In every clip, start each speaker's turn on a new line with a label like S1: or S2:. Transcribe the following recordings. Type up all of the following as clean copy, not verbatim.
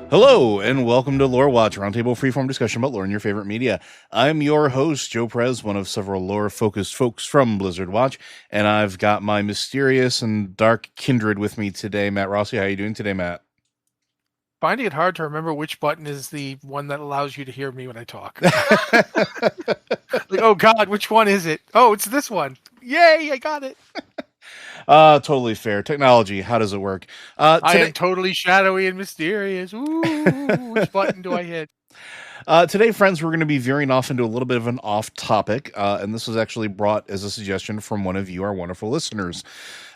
S1: Hello, and welcome to Lore Watch, a roundtable freeform discussion about lore in your favorite media. I'm your host, Joe Prez, one of several lore-focused folks from Blizzard Watch, and I've got my mysterious and dark kindred with me today, Matt Rossi. How are you doing today, Matt?
S2: Finding it hard to remember which button is the one that allows you to hear me when I talk. Like, oh God, which one is it? Oh, it's this one. Yay, I got it.
S1: Totally fair. Technology, how does it work?
S2: I
S1: Today,
S2: am totally shadowy and mysterious. Ooh, which button do I hit?
S1: Today, friends, we're going to be veering off into a little bit of an off topic, and this was actually brought as a suggestion from one of you, our wonderful listeners.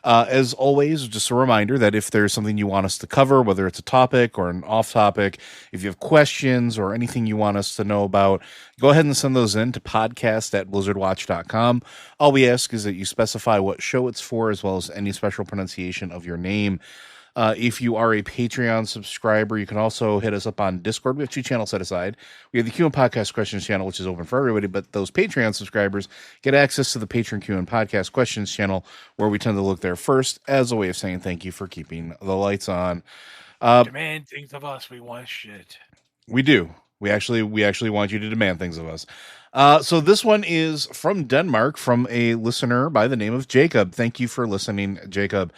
S1: As always, just a reminder that if there's something you want us to cover, whether it's a topic or an off topic, if you have questions or anything you want us to know about, go ahead and send those in to podcast@blizzardwatch.com. All we ask is that you specify what show it's for, as well as any special pronunciation of your name. If you are a Patreon subscriber, you can also hit us up on Discord. We have two channels set aside. We have the Q and Podcast Questions channel, which is open for everybody, but those Patreon subscribers get access to the Patreon Q and Podcast Questions channel, where we tend to look there first as a way of saying thank you for keeping the lights on.
S2: Demand things of us. We want shit.
S1: We do. We actually want you to demand things of us. So this one is from Denmark, from a listener by the name of Jacob. Thank you for listening, Jacob.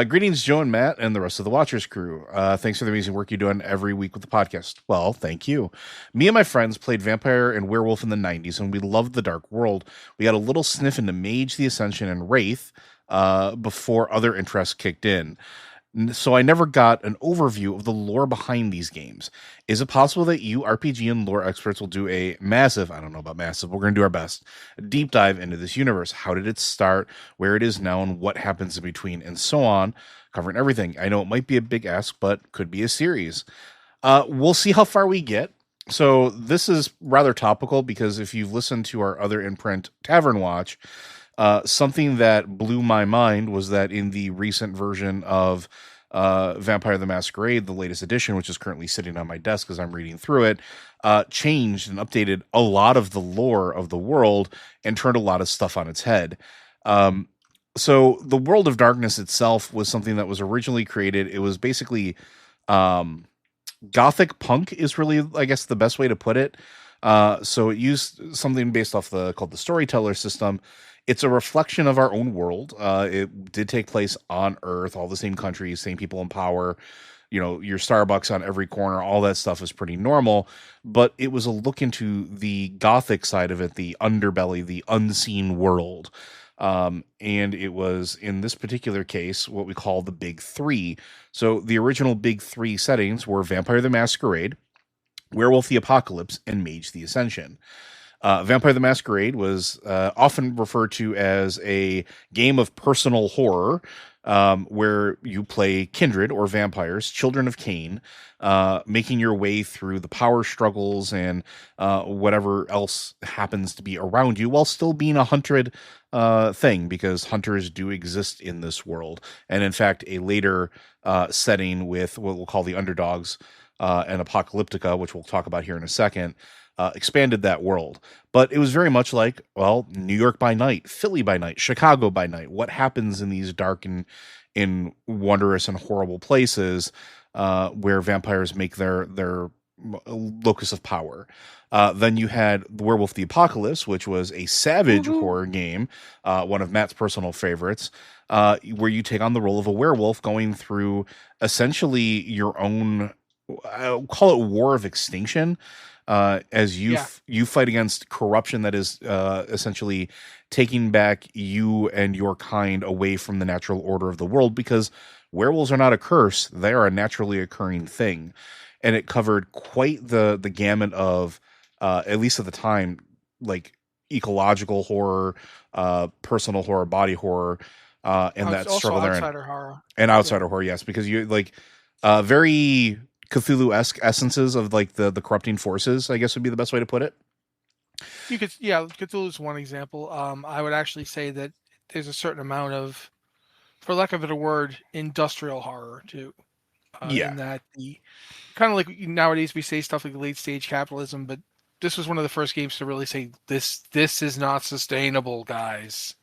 S1: Greetings, Joe and Matt, and the rest of the Watchers crew. Thanks for the amazing work you're doing every week with the podcast. Well, thank you. Me and my friends played Vampire and Werewolf in the 90s, and we loved the Dark World. We got a little sniff into Mage, the Ascension, and Wraith before other interests kicked in. So I never got an overview of the lore behind these games. Is it possible that you RPG and lore experts will do a massive, I don't know about massive, we're going to do our best, a deep dive into this universe? How did it start, where it is now, and what happens in between, and so on, covering everything. I know it might be a big ask, but could be a series. We'll see how far we get. So this is rather topical because if you've listened to our other imprint, Tavern Watch, something that blew my mind was that in the recent version of Vampire the Masquerade, the latest edition, which is currently sitting on my desk as I'm reading through it, changed and updated a lot of the lore of the world and turned a lot of stuff on its head. So the World of Darkness itself was something that was originally created. It was basically um, Gothic punk is really, I guess, the best way to put it. So it used something based off called the storyteller system. It's a reflection of our own world. It did take place on Earth, all the same countries, same people in power. You know, your Starbucks on every corner, all that stuff is pretty normal. But it was a look into the Gothic side of it, the underbelly, the unseen world. And it was, in this particular case, what we call the Big Three. So the original Big Three settings were Vampire the Masquerade, Werewolf the Apocalypse, and Mage the Ascension. Vampire the Masquerade was often referred to as a game of personal horror, where you play kindred or vampires, children of Cain, making your way through the power struggles and whatever else happens to be around you, while still being a hunted thing, because hunters do exist in this world. And in fact, a later setting with what we'll call the underdogs and Apocalyptica, which we'll talk about here in a second, expanded that world. But it was very much like, well, New York by night, Philly by night, Chicago by night. What happens in these dark and in wondrous and horrible places where vampires make their locus of power. Then you had the Werewolf the Apocalypse, which was a savage horror game, one of Matt's personal favorites, where you take on the role of a werewolf going through essentially your own, I'll call it war of extinction, as
S2: Yeah.
S1: you fight against corruption that is essentially taking back you and your kind away from the natural order of the world, because werewolves are not a curse, they are a naturally occurring thing. And it covered quite the gamut of at least at the time, like ecological horror, personal horror, body horror, and that
S2: Also
S1: struggle there,
S2: outsider horror.
S1: and
S2: Yeah.
S1: outsider horror, yes, because you like very Cthulhu-esque essences of like the corrupting forces, I guess would be the best way to put it.
S2: You could, yeah, Cthulhu is one example. I would actually say that there's a certain amount of, for lack of a better word, industrial horror too.
S1: Yeah.
S2: In that the kind of like nowadays we say stuff like late stage capitalism, but this was one of the first games to really say this is not sustainable, guys.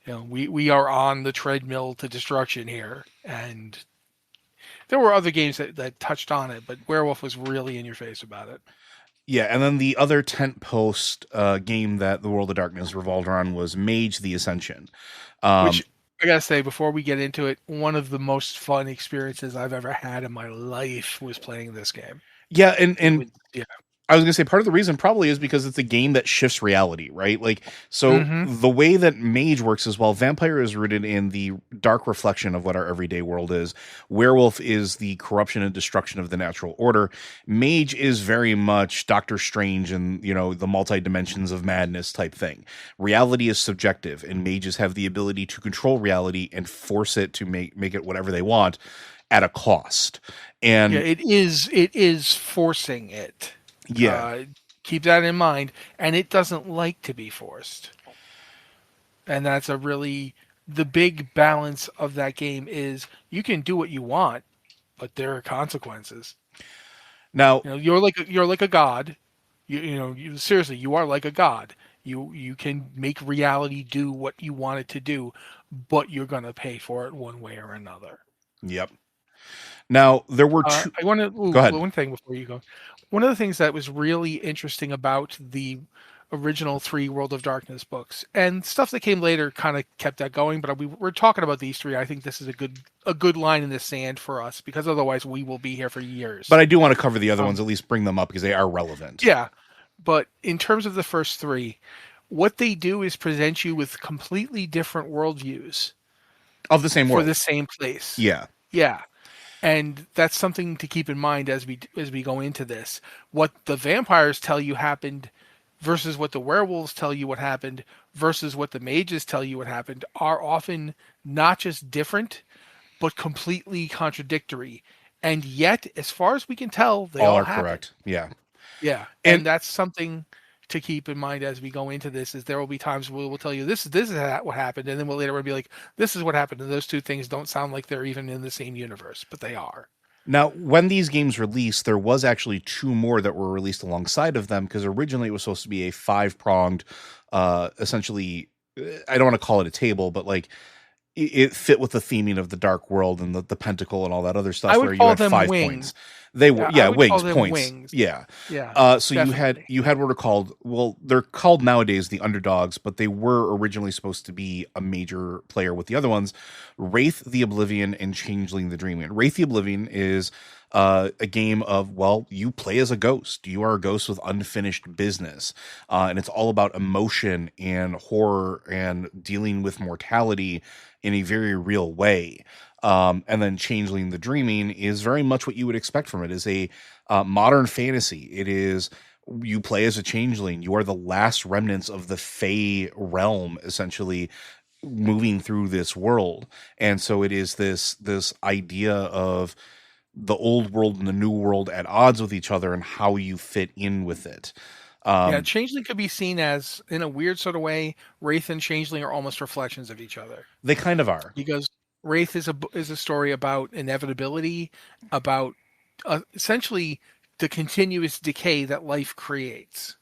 S2: You know, we are on the treadmill to destruction here, and There were other games that touched on it, but Werewolf was really in your face about it.
S1: Yeah, and then the other tent post game that the World of Darkness revolved around was Mage: The Ascension.
S2: Which
S1: Um,
S2: I gotta say, before we get into it, one of the most fun experiences I've ever had in my life was playing this game.
S1: yeah,
S2: It
S1: and
S2: was, yeah.
S1: I was gonna say part of the reason probably is because it's a game that shifts reality, right? Like, so
S2: Mm-hmm.
S1: the way that Mage works is, well, Vampire is rooted in the dark reflection of what our everyday world is. Werewolf is the corruption and destruction of the natural order. Mage is very much Doctor Strange and, you know, the multi dimensions of madness type thing. Reality is subjective, and mages have the ability to control reality and force it to make it whatever they want at a cost.
S2: Yeah,
S1: And
S2: it is. It is forcing it.
S1: yeah.
S2: Uh, Keep that in mind, and it doesn't like to be forced. And that's a really the big balance of that game is you can do what you want, but there are consequences.
S1: Now,
S2: You know, you're like a god. You seriously, you are like a god. You can make reality do what you want it to do, but you're gonna pay for it one way or another.
S1: yep. Now there were two.
S2: I want to
S1: Go ahead.
S2: one thing before you go. One of the things that was really interesting about the original three World of Darkness books and stuff that came later kind of kept that going. But we're talking about these three. I think this is a good line in the sand for us because otherwise we will be here for years.
S1: But I do want to cover the other
S2: Um,
S1: ones, at least bring them up because they are relevant
S2: yeah, but in terms of the first three, what they do is present you with completely different worldviews
S1: of the same
S2: for
S1: world.
S2: the same place.
S1: Yeah.
S2: Yeah, and that's something to keep in mind as we go into this. What the vampires tell you happened versus what the werewolves tell you what happened versus what the mages tell you what happened are often not just different but completely contradictory. And yet, as far as we can tell, they
S1: All
S2: all
S1: are
S2: happen.
S1: correct. Yeah.
S2: Yeah,
S1: And
S2: and that's something to keep in mind as we go into this. Is there will be times where we'll tell you this is what happened, and then we'll later be like, this is what happened, and those two things don't sound like they're even in the same universe, but they are.
S1: now, when these games released, there was actually two more that were released alongside of them because originally it was supposed to be a five-pronged, essentially, I don't want to call it a table, but like it fit with the theming of the dark world and the pentacle and all that other
S2: I
S1: stuff where
S2: would
S1: you
S2: call
S1: had
S2: them
S1: 5 points.
S2: wings.
S1: They were,
S2: Yeah, I
S1: yeah,
S2: would call
S1: wings,
S2: them
S1: points.
S2: wings.
S1: Yeah.
S2: Yeah,
S1: So
S2: definitely.
S1: you had what are called, well, they're called nowadays the underdogs, but they were originally supposed to be a major player with the other ones, Wraith the Oblivion and Changeling the Dreaming. Wraith the Oblivion is a game of, well, you play as a ghost. You are a ghost with unfinished business, and it's all about emotion and horror and dealing with mortality in a very real way. And then Changeling the Dreaming is very much what you would expect from it. Is a modern fantasy. It is you play as a changeling. You are the last remnants of the Fey realm, essentially moving through this world. And so it is this idea of the old world and the new world at odds with each other and how you fit in with it.
S2: Yeah,
S1: Um,
S2: Changeling could be seen as, in a weird sort of way, Wraith and Changeling are almost reflections of each other
S1: they kind of are.
S2: because Wraith is a story about inevitability, about essentially the continuous decay that life creates.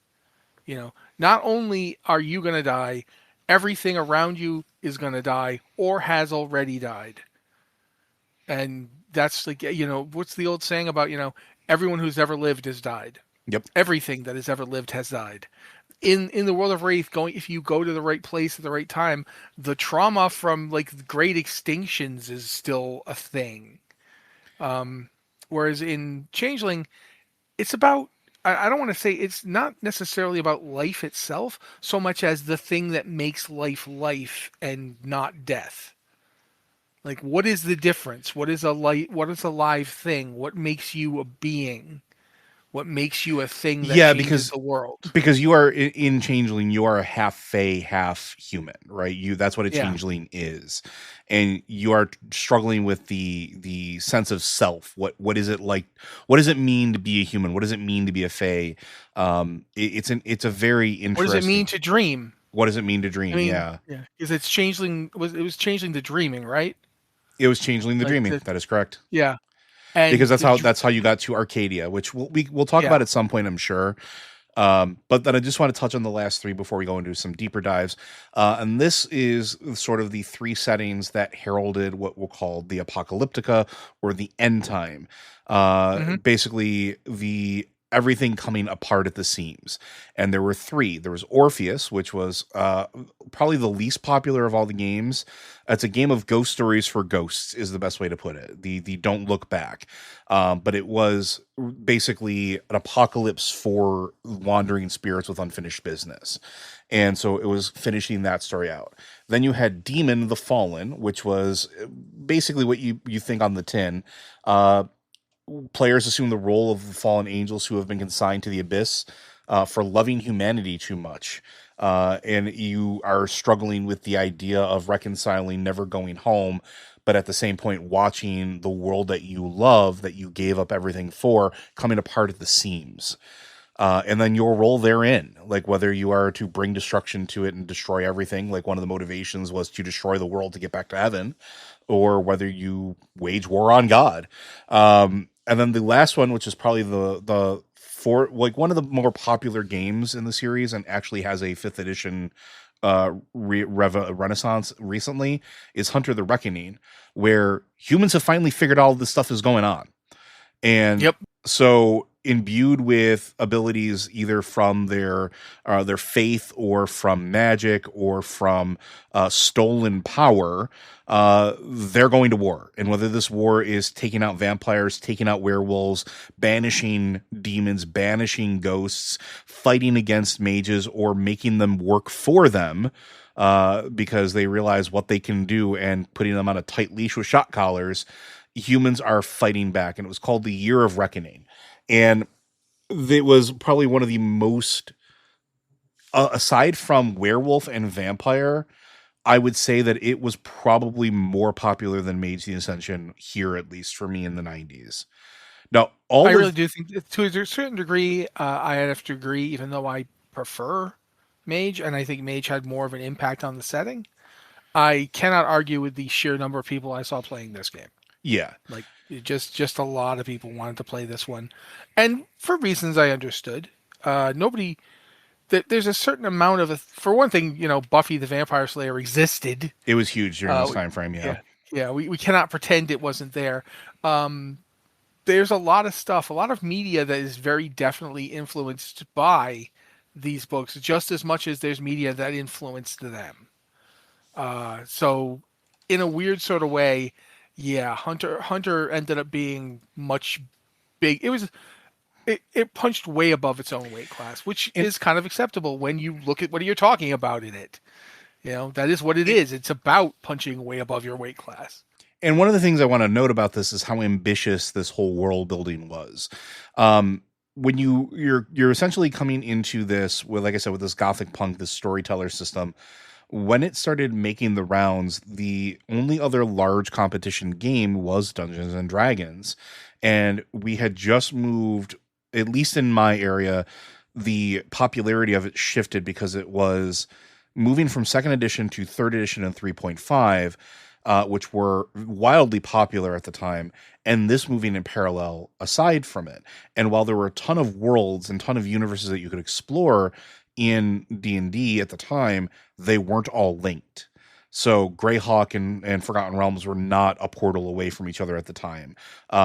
S2: You know, not only are you going to die, everything around you is going to die or has already died. And that's like, what's the old saying about, everyone who's ever lived has died.
S1: Yep.
S2: Everything that has ever lived has died. In the world of Wraith, if you go to the right place at the right time, the trauma from like great extinctions is still a thing. Whereas in Changeling, it's about I don't want to say it's not necessarily about life itself so much as the thing that makes life life and not death. Like, what is the difference? What is a live thing? What makes you a being? What makes you a thing that
S1: Yeah,
S2: changes the world?
S1: because you are in changeling, you are a half fey, half human, right? You that's what a
S2: Yeah.
S1: changeling is, and you are struggling with the sense of self. What is it like? What does it mean to be a human? What does it mean to be a fey? It's a very
S2: What does it mean
S1: interesting.
S2: to dream?
S1: What does it mean to
S2: I
S1: dream?
S2: mean,
S1: Yeah,
S2: yeah, because it's changeling it was changing the dreaming, right?
S1: it was changeling the
S2: Like
S1: dreaming. That is correct.
S2: yeah, and
S1: Because that's how you got to Arcadia, which we'll talk
S2: yeah,
S1: about at some point, I'm sure. But then I just want to touch on the last three before we go into some deeper dives. And this is sort of the three settings that heralded what we'll call the apocalyptica or the end time.
S2: Hmm.
S1: Basically, the everything coming apart at the seams. And there were three. There was Orpheus, which was probably the least popular of all the games. It's a game of ghost stories for ghosts, is the best way to put it. The don't look back. But it was basically an apocalypse for wandering spirits with unfinished business. And so it was finishing that story out. Then you had Demon the Fallen, which was basically what you think on the tin. Uh, Players assume the role of the fallen angels who have been consigned to the abyss for loving humanity too much. And you are struggling with the idea of reconciling never going home, but at the same point, watching the world that you love, that you gave up everything for, coming apart at the seams. And then your role therein, like whether you are to bring destruction to it and destroy everything, like one of the motivations was to destroy the world to get back to heaven, or whether you wage war on God. And then the last one, which is probably the for like one of the more popular games in the series, and actually has a fifth edition renaissance recently, is Hunter the Reckoning, where humans have finally figured all this stuff is going on. And
S2: Yep.
S1: so imbued with abilities either from their faith or from magic or from stolen power, they're going to war. And whether this war is taking out vampires, taking out werewolves, banishing demons, banishing ghosts, fighting against mages, or making them work for them, because they realize what they can do and putting them on a tight leash with shot collars, humans are fighting back. And it was called the Year of Reckoning. And it was probably one of the most, aside from werewolf and vampire, I would say that it was probably more popular than Mage the Ascension here, at least for me in the 90s. Now,
S2: I
S1: all
S2: really
S1: of,
S2: do think that to a certain degree, I have to agree, even though I prefer Mage, and I think Mage had more of an impact on the setting. I cannot argue with the sheer number of people I saw playing this game.
S1: yeah,
S2: Like just a lot of people wanted to play this one, and for reasons I understood. Nobody. There's a certain amount of for one thing, Buffy the Vampire Slayer existed.
S1: it was huge during this
S2: Uh,
S1: time frame. Yeah.
S2: yeah, yeah. We cannot pretend it wasn't there. There's a lot of stuff, a lot of media that is very definitely influenced by these books, just as much as there's media that influenced them. So, in a weird sort of way, yeah, Hunter ended up being much big. It punched way above its own weight class, which
S1: And
S2: is kind of acceptable when you look at what you're talking about in it. That is what it
S1: it,
S2: is. It's about punching way above your weight class.
S1: and one of the things I want to note about this is how ambitious this whole world building was. Um, when you're essentially coming into this with, like I said, with this gothic punk, this storyteller system. When it started making the rounds, the only other large competition game was Dungeons and Dragons, and we had just moved, at least in my area, the popularity of it shifted because it was moving from second edition to third edition and 3.5, which were wildly popular at the time, and this moving in parallel aside from it. And while there were a ton of worlds and ton of universes that you could explore in D&D at the time, they weren't all linked. So Greyhawk and Forgotten Realms were not a portal away from each other at the time.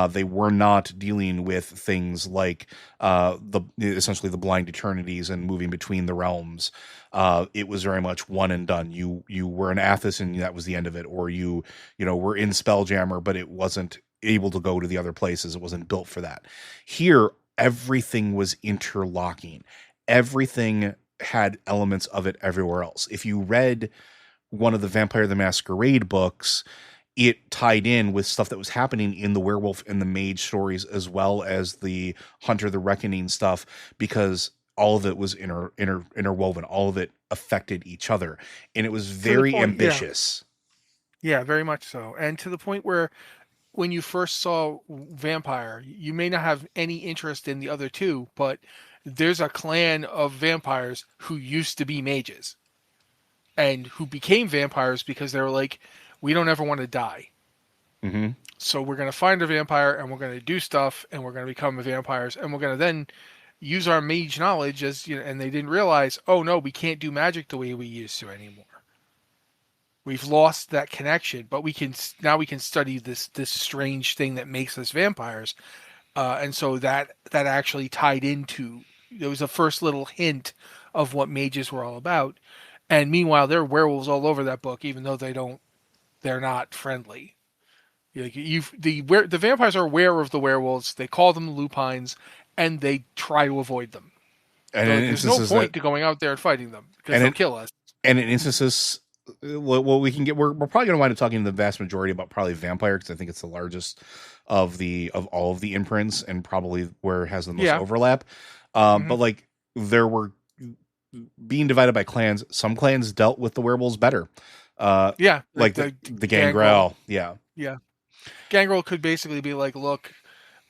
S1: They were not dealing with things like the essentially the blind eternities and moving between the realms. It was very much one and done. You were an Athos and that was the end of it, or you were in Spelljammer, but it wasn't able to go to the other places. It wasn't built for that. Here, everything was interlocking. Everything had elements of it everywhere else. If you read one of the Vampire the Masquerade books, it tied in with stuff that was happening in the werewolf and the mage stories, as well as the Hunter the Reckoning stuff, because all of it was interwoven. All of it affected each other, and it was
S2: To the
S1: very
S2: point, yeah,
S1: ambitious.
S2: yeah, very much so, and to the point where when you first saw Vampire, you may not have any interest in the other two, but there's a clan of vampires who used to be mages and who became vampires because they were like, we don't ever want to die.
S1: Hmm.
S2: So we're going to find a vampire and we're going to do stuff and we're going to become vampires and we're going to then use our mage knowledge as and they didn't realize, oh no, we can't do magic the way we used to anymore. We've lost that connection, but we can study this strange thing that makes us vampires, and so that actually tied into. There was a first little hint of what mages were all about, and meanwhile, there are werewolves all over that book, even though they're not friendly. The vampires are aware of the werewolves. They call them lupines, and they try to avoid them.
S1: And
S2: They're
S1: in
S2: like, there's no
S1: instances that
S2: point to going out there and fighting them because
S1: and
S2: they'll
S1: in
S2: kill us.
S1: and in instances, what we can get, we're probably going to wind up talking the vast majority about probably vampire, because I think it's the largest of all of the imprints and probably where it has the most
S2: Yeah.
S1: overlap.
S2: Hmm.
S1: But like there were being divided by clans. Some clans dealt with the werewolves better.
S2: Yeah.
S1: Like the
S2: Gangrel.
S1: Gangrel, yeah.
S2: Yeah. Gangrel could basically be like, look,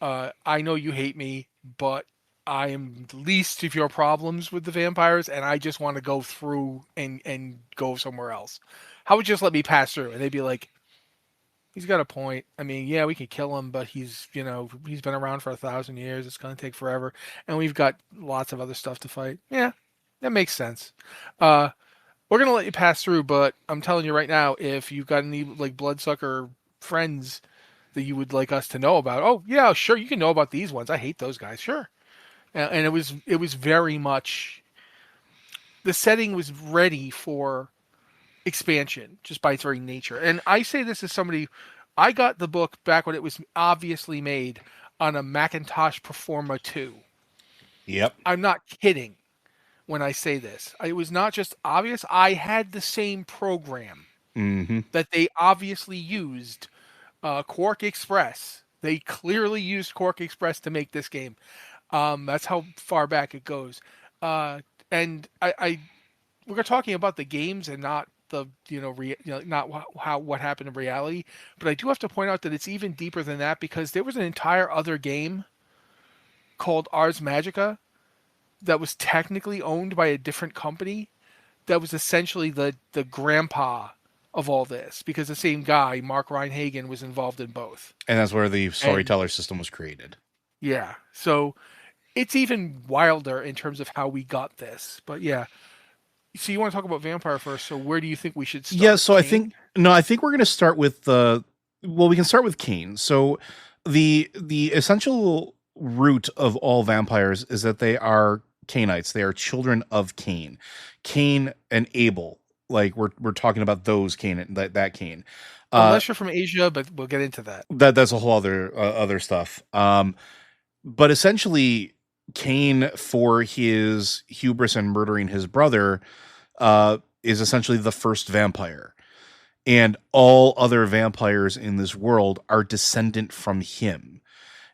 S2: I know you hate me, but I am the least of your problems with the vampires, and I just want to go through and go somewhere else. How would you just let me pass through? And they'd be like, he's got a point. I mean, yeah, we could kill him, but he's been around for 1,000 years. It's going to take forever, and we've got lots of other stuff to fight. Yeah, that makes sense. Uh, we're gonna let you pass through, but I'm telling you right now, if you've got any like bloodsucker friends that you would like us to know about, oh yeah, sure, you can know about these ones. I hate those guys, sure. And it was very much the setting was ready for expansion just by its very nature. And I say this as somebody, I got the book back when it was obviously made on a Macintosh Performa 2.
S1: Yep.
S2: I'm not kidding when I say this. It was not just obvious. I had the same program
S1: Mm-hmm.
S2: that they obviously used, Quark Express. They clearly used Quark Express to make this game. That's how far back it goes. And we're talking about the games and not the not how what happened in reality. But I do have to point out that it's even deeper than that because there was an entire other game called Ars Magica that was technically owned by a different company that was essentially the grandpa of all this because the same guy, Mark Reinhagen, was involved in both.
S1: And that's where the
S2: And
S1: storyteller system was created.
S2: yeah, so it's even wilder in terms of how we got this. But yeah, so you want to talk about vampire first? So where do you think we should
S1: Yeah,
S2: start?
S1: so
S2: Kane?
S1: I think we're going to start with the well, we can start with Cain. So the essential root of all vampires is that they are Cainites. They are children of Cain. Cain and Abel. Like we're talking about those Cain, that Cain. Uh
S2: Unless you're from Asia, but we'll get into that.
S1: that's a whole other stuff. But essentially Cain, for his hubris and murdering his brother, is essentially the first vampire, and all other vampires in this world are descendant from him.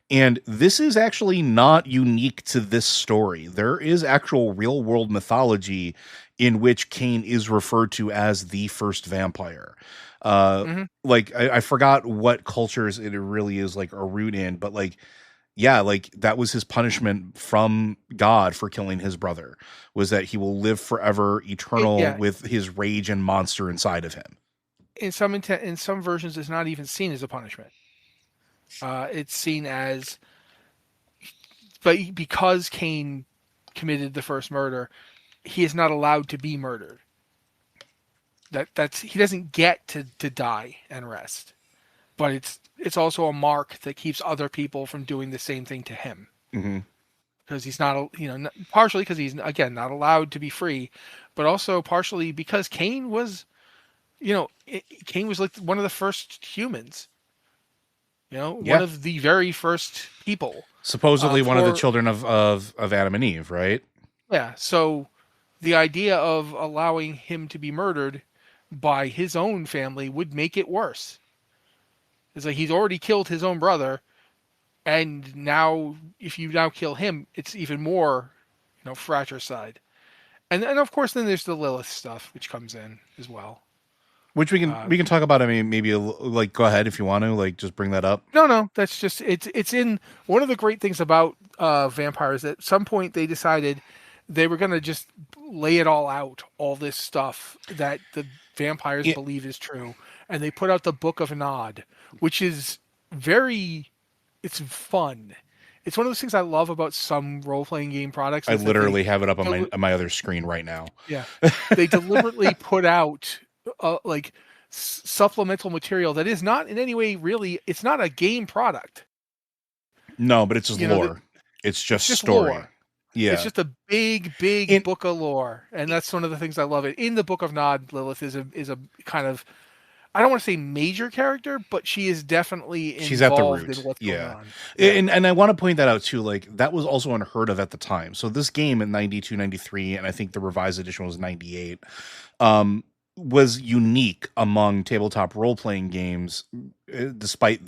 S1: And this is actually not unique to this story. There is actual real world mythology in which Cain is referred to as the first vampire. Uh,
S2: Hmm.
S1: like I forgot what cultures it really is like a root in, but like yeah, like that was his punishment from God for killing his brother, was that he will live forever, eternal,
S2: Yeah,
S1: with his rage and monster inside of him.
S2: in some versions, it's not even seen as a punishment. It's seen as, but because Cain committed the first murder, he is not allowed to be murdered. That's he doesn't get to die and rest. But it's also a mark that keeps other people from doing the same thing to him
S1: Hmm.
S2: because he's not partially because he's again not allowed to be free, but also partially because Cain was Cain was like one of the first humans, one
S1: Yeah,
S2: of the very first people.
S1: supposedly one of the
S2: For
S1: children of Adam and Eve, right?
S2: Yeah, so the idea of allowing him to be murdered by his own family would make it worse. It's like he's already killed his own brother, and now if you now kill him, it's even more, fratricide. And of course, then there's the Lilith stuff, which comes in as well.
S1: Which
S2: Uh,
S1: we can talk about. I mean, maybe like go ahead if you want to like just bring that up.
S2: no, that's just it's in one of the great things about vampires. At some point, they decided they were going to just lay it all out, all this stuff that the vampires
S1: Yeah,
S2: believe is true, and they put out the Book of Nod, which is very, it's fun. it's one of those things I love about some role playing game products
S1: I
S2: is that
S1: literally have it up
S2: del-
S1: on my other screen right now.
S2: yeah, they deliberately put out like supplemental material that is not in any way really. It's not a game product.
S1: No, but it's just
S2: You know, that
S1: lore. It's
S2: it's
S1: just
S2: just
S1: story.
S2: lore. It's
S1: Yeah.
S2: just a big
S1: In
S2: book of lore, and that's one of the things I love. It in the Book of Nod, Lilith is a kind of, I don't want to say major character, but she is definitely
S1: she's at the
S2: involved in
S1: root.
S2: what's going
S1: Yeah.
S2: on. Yeah,
S1: And I want to point that out too. Like that was also unheard of at the time. So this game in 92, 93, and I think the revised edition was 98, um, was unique among tabletop role playing games, despite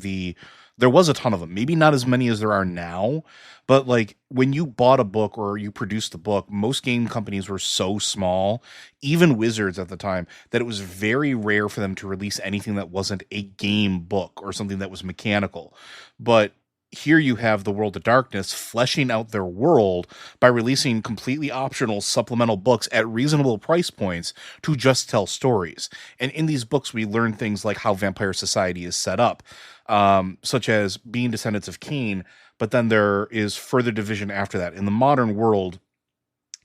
S1: there was a ton of them. Maybe not as many as there are now, but like when you bought a book or you produced a book, most game companies were so small, even Wizards at the time, that it was very rare for them to release anything that wasn't a game book or something that was mechanical. But here you have the World of Darkness fleshing out their world by releasing completely optional supplemental books at reasonable price points to just tell stories. And in these books, we learn things like how vampire society is set up, such as being descendants of Cain. But then there is further division after that. In the modern world,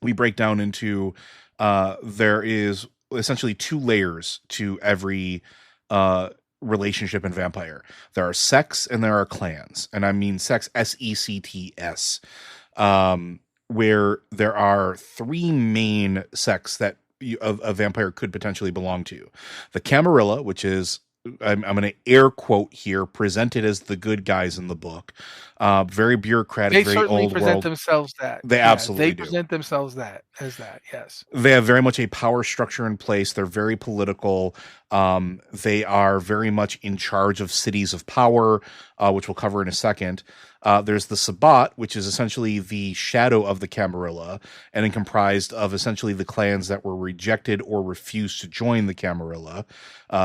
S1: we break down into there is essentially two layers to every uh, relationship in vampire. There are sects and there are clans, and I mean sects, sects, where there are three main sects that a vampire could potentially belong to. The Camarilla, which is, I'm going to air quote here, presented as the good guys in the book. Very bureaucratic,
S2: they
S1: very
S2: certainly
S1: old
S2: present
S1: world.
S2: themselves that.
S1: They
S2: Yeah, they
S1: absolutely do.
S2: present themselves that as that. Yes.
S1: They have very much a power structure in place. They're very political. They are very much in charge of cities of power, which we'll cover in a second. There's the Sabbat, which is essentially the shadow of the Camarilla, and it comprised of essentially the clans that were rejected or refused to join the Camarilla,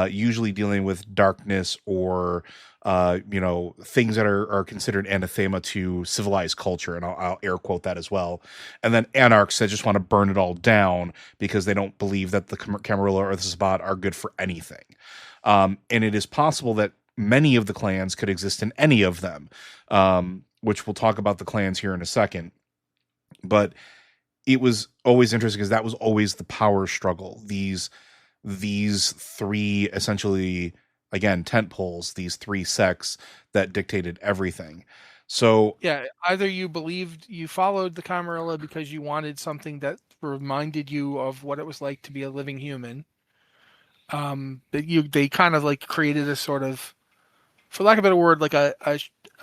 S1: usually dealing with darkness or things that are considered anathema to civilized culture, and I'll air quote that as well. And then anarchs that just want to burn it all down because they don't believe that the Camarilla or the Sabbat are good for anything. And it is possible that many of the clans could exist in any of them, which we'll talk about the clans here in a second. But it was always interesting because that was always the power struggle. These three essentially, again, tent poles, these three sects that dictated everything. So
S2: Yeah, either you believed you followed the Camarilla because you wanted something that reminded you of what it was like to be a living human. That they kind of like created a sort of, for lack of a better word, like a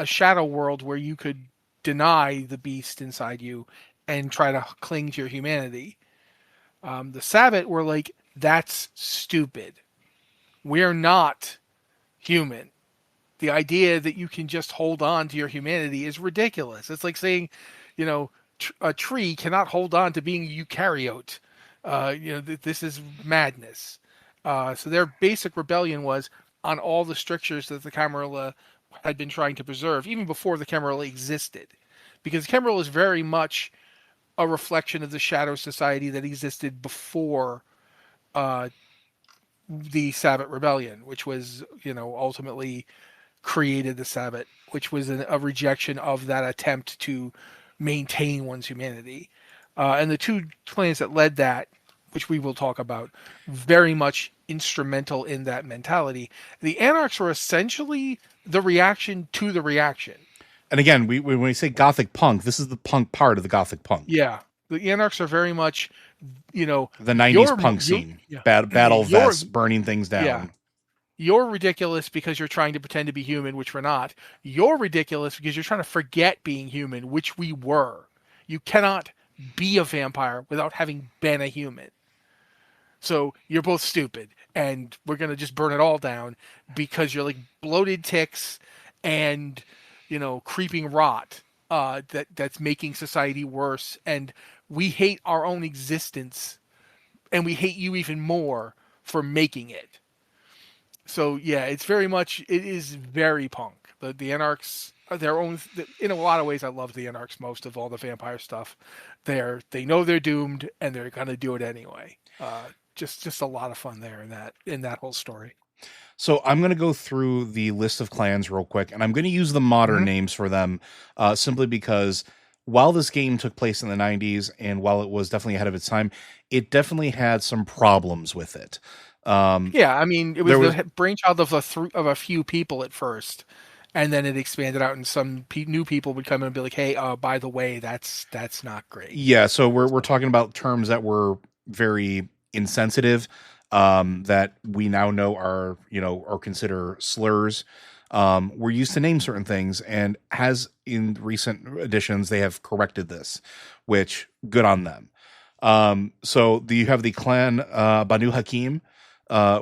S2: shadow world where you could deny the beast inside you and try to cling to your humanity. The Sabbath were like, that's stupid. We're not human. The idea that you can just hold on to your humanity is ridiculous. It's like saying, you know, a tree cannot hold on to being eukaryote. This is madness. So their basic rebellion was on all the strictures that the Camarilla had been trying to preserve, even before the Camarilla existed. Because the Camarilla is very much a reflection of the shadow society that existed before uh, the Sabbath Rebellion, which was, ultimately created the Sabbath, which was a rejection of that attempt to maintain one's humanity. And the two clans that led that, which we will talk about, very much instrumental in that mentality. The Anarchs were essentially the reaction to the reaction.
S1: and again, when we say gothic punk, this is the punk part of the gothic punk.
S2: Yeah, the Anarchs are very much,
S1: The 90s
S2: your
S1: punk
S2: you
S1: scene.
S2: yeah
S1: Battle
S2: your
S1: vests, burning things
S2: yeah
S1: down.
S2: you're ridiculous because you're trying to pretend to be human, which we're not. You're ridiculous because you're trying to forget being human, which we were. You cannot be a vampire without having been a human. So you're both stupid, and we're gonna just burn it all down because you're like bloated ticks and creeping rot that's making society worse, and we hate our own existence, and we hate you even more for making it. So yeah, it is very punk. The Anarchs are their own. In a lot of ways, I love the Anarchs most of all the vampire stuff. They know they're doomed and they're gonna do it anyway. Just a lot of fun there in that whole story.
S1: So I'm going to go through the list of clans real quick, and I'm going to use the modern
S2: Hmm.
S1: names for them, simply because while this game took place in the 90s and while it was definitely ahead of its time, it definitely had some problems with it. Um,
S2: Yeah, I mean, it was
S1: there was
S2: the brainchild of of a few people at first, and then it expanded out, and some new people would come in and be like, "Hey, by the way, that's not great."
S1: Yeah, so we're
S2: So,
S1: talking about terms that were very insensitive, that we now know are, or consider slurs. We're used to name certain things, and has in recent editions they have corrected this, which good on them. You have the clan Banu Hakim,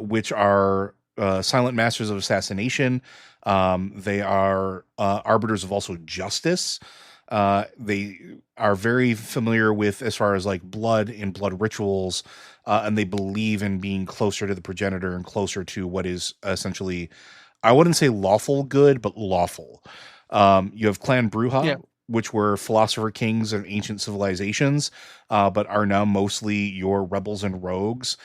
S1: which are silent masters of assassination. They are arbiters of also justice. They are very familiar with as far as like blood and blood rituals, and they believe in being closer to the progenitor and closer to what is essentially, I wouldn't say lawful good, but lawful. You have Clan
S2: yeah,
S1: Bruja, which were philosopher kings of ancient civilizations, but are now mostly your rebels and rogues,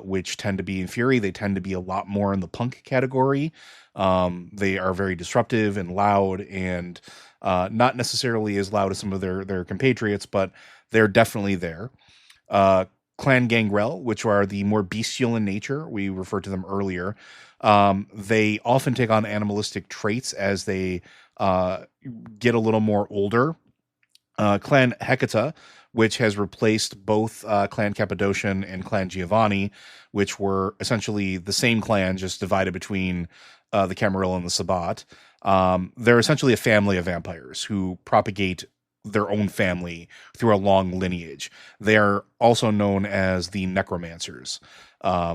S1: which tend to be in Fury. They tend to be a lot more in the punk category. They are very disruptive and loud, and not necessarily as loud as some of their compatriots, but they're definitely there. Uh, Clan Gangrel, which are the more bestial in nature, we referred to them earlier. They often take on animalistic traits as they uh, get a little more older. Clan Hecata, which has replaced both Clan Cappadocian and Clan Giovanni, which were essentially the same clan, just divided between the Camarilla and the Sabbat. They're essentially a family of vampires who propagate their own family through a long lineage. They are also known as the Necromancers,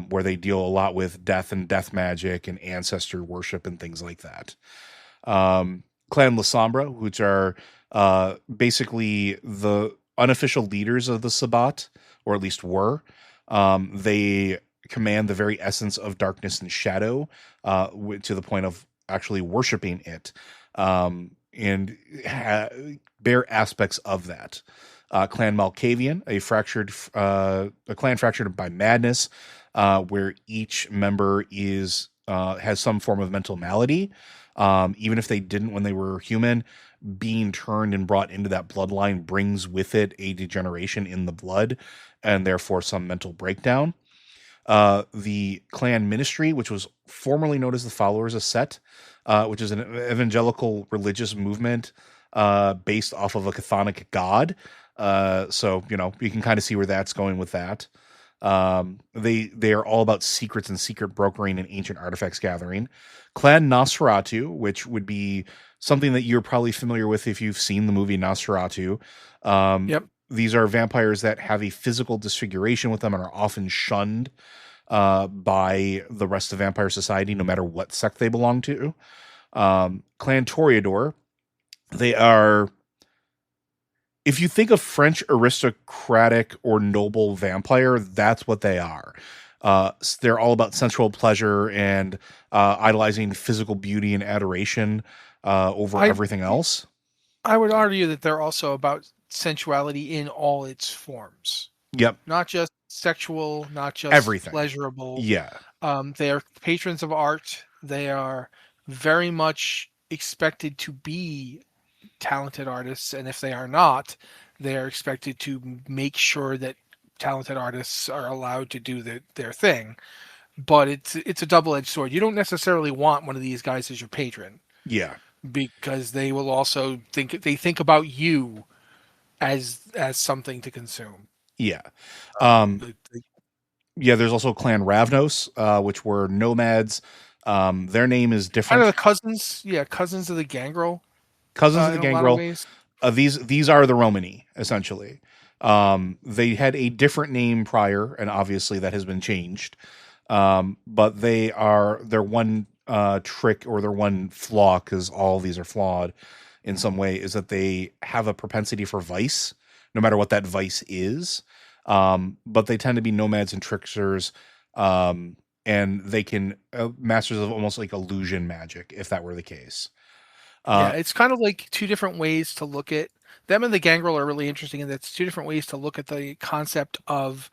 S1: where they deal a lot with death and death magic and ancestor worship and things like that. Clan La Sombra, which are basically the unofficial leaders of the Sabbat, or at least were. They command the very essence of darkness and shadow, to the point of actually worshiping it, and bear aspects of that. Clan Malkavian, a clan fractured by madness, where each member is has some form of mental malady, even if they didn't when they were human. Being turned and brought into that bloodline brings with it a degeneration in the blood, and therefore some mental breakdown. The clan ministry, which was formerly known as the Followers of Set, which is an evangelical religious movement based off of a chthonic god. So you can kind of see where that's going with that. They are all about secrets and secret brokering and ancient artifacts gathering. Clan Nosferatu, which would be something that you're probably familiar with if you've seen the movie Nosferatu.
S2: yep,
S1: These are vampires that have a physical disfiguration with them and are often shunned by the rest of vampire society, no matter what sect they belong to. Clan Toreador, they are, if you think of French aristocratic or noble vampire, that's what they are. They're all about sensual pleasure and idolizing physical beauty and adoration over
S2: I
S1: everything else.
S2: I would argue that they're also about sensuality in all its forms,
S1: Yep,
S2: not just sexual, not just
S1: everything.
S2: pleasurable.
S1: Yeah,
S2: They are patrons of art. They are very much expected to be talented artists, and if they are not, they are expected to make sure that talented artists are allowed to do their thing. But it's a double-edged sword. You don't necessarily want one of these guys as your patron
S1: yeah,
S2: because they will also think about you as something to consume.
S1: yeah. Um,
S2: The
S1: yeah, there's also Clan Ravnos, which were nomads. Their name is
S2: kind of
S1: different.
S2: the cousins, yeah, cousins of the Gangrel,
S1: Cousins of the
S2: in a lot of
S1: Gangrel.
S2: ways.
S1: These are the Romani, essentially. They had a different name prior, and obviously that has been changed. But their one trick, or their one flaw, because all these are flawed in some way, is that they have a propensity for vice, no matter what that vice is. But they tend to be nomads and tricksters, and they can masters of almost like illusion magic, if that were the case.
S2: Yeah,
S1: Uh,
S2: it's kind of like two different ways to look at them, and the Gangrel are really interesting, and that's two different ways to look at the concept of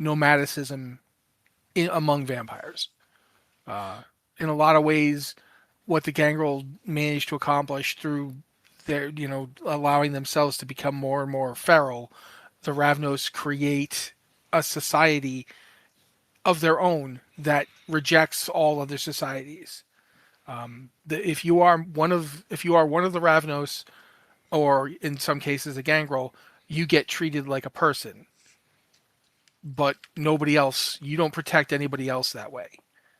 S2: nomadicism among vampires. In a lot of ways, what the Gangrel managed to accomplish through their, allowing themselves to become more and more feral, the Ravnos create a society of their own that rejects all other societies. If you are one of the Ravnos, or in some cases a Gangrel, you get treated like a person, but nobody else. You don't protect anybody else that way.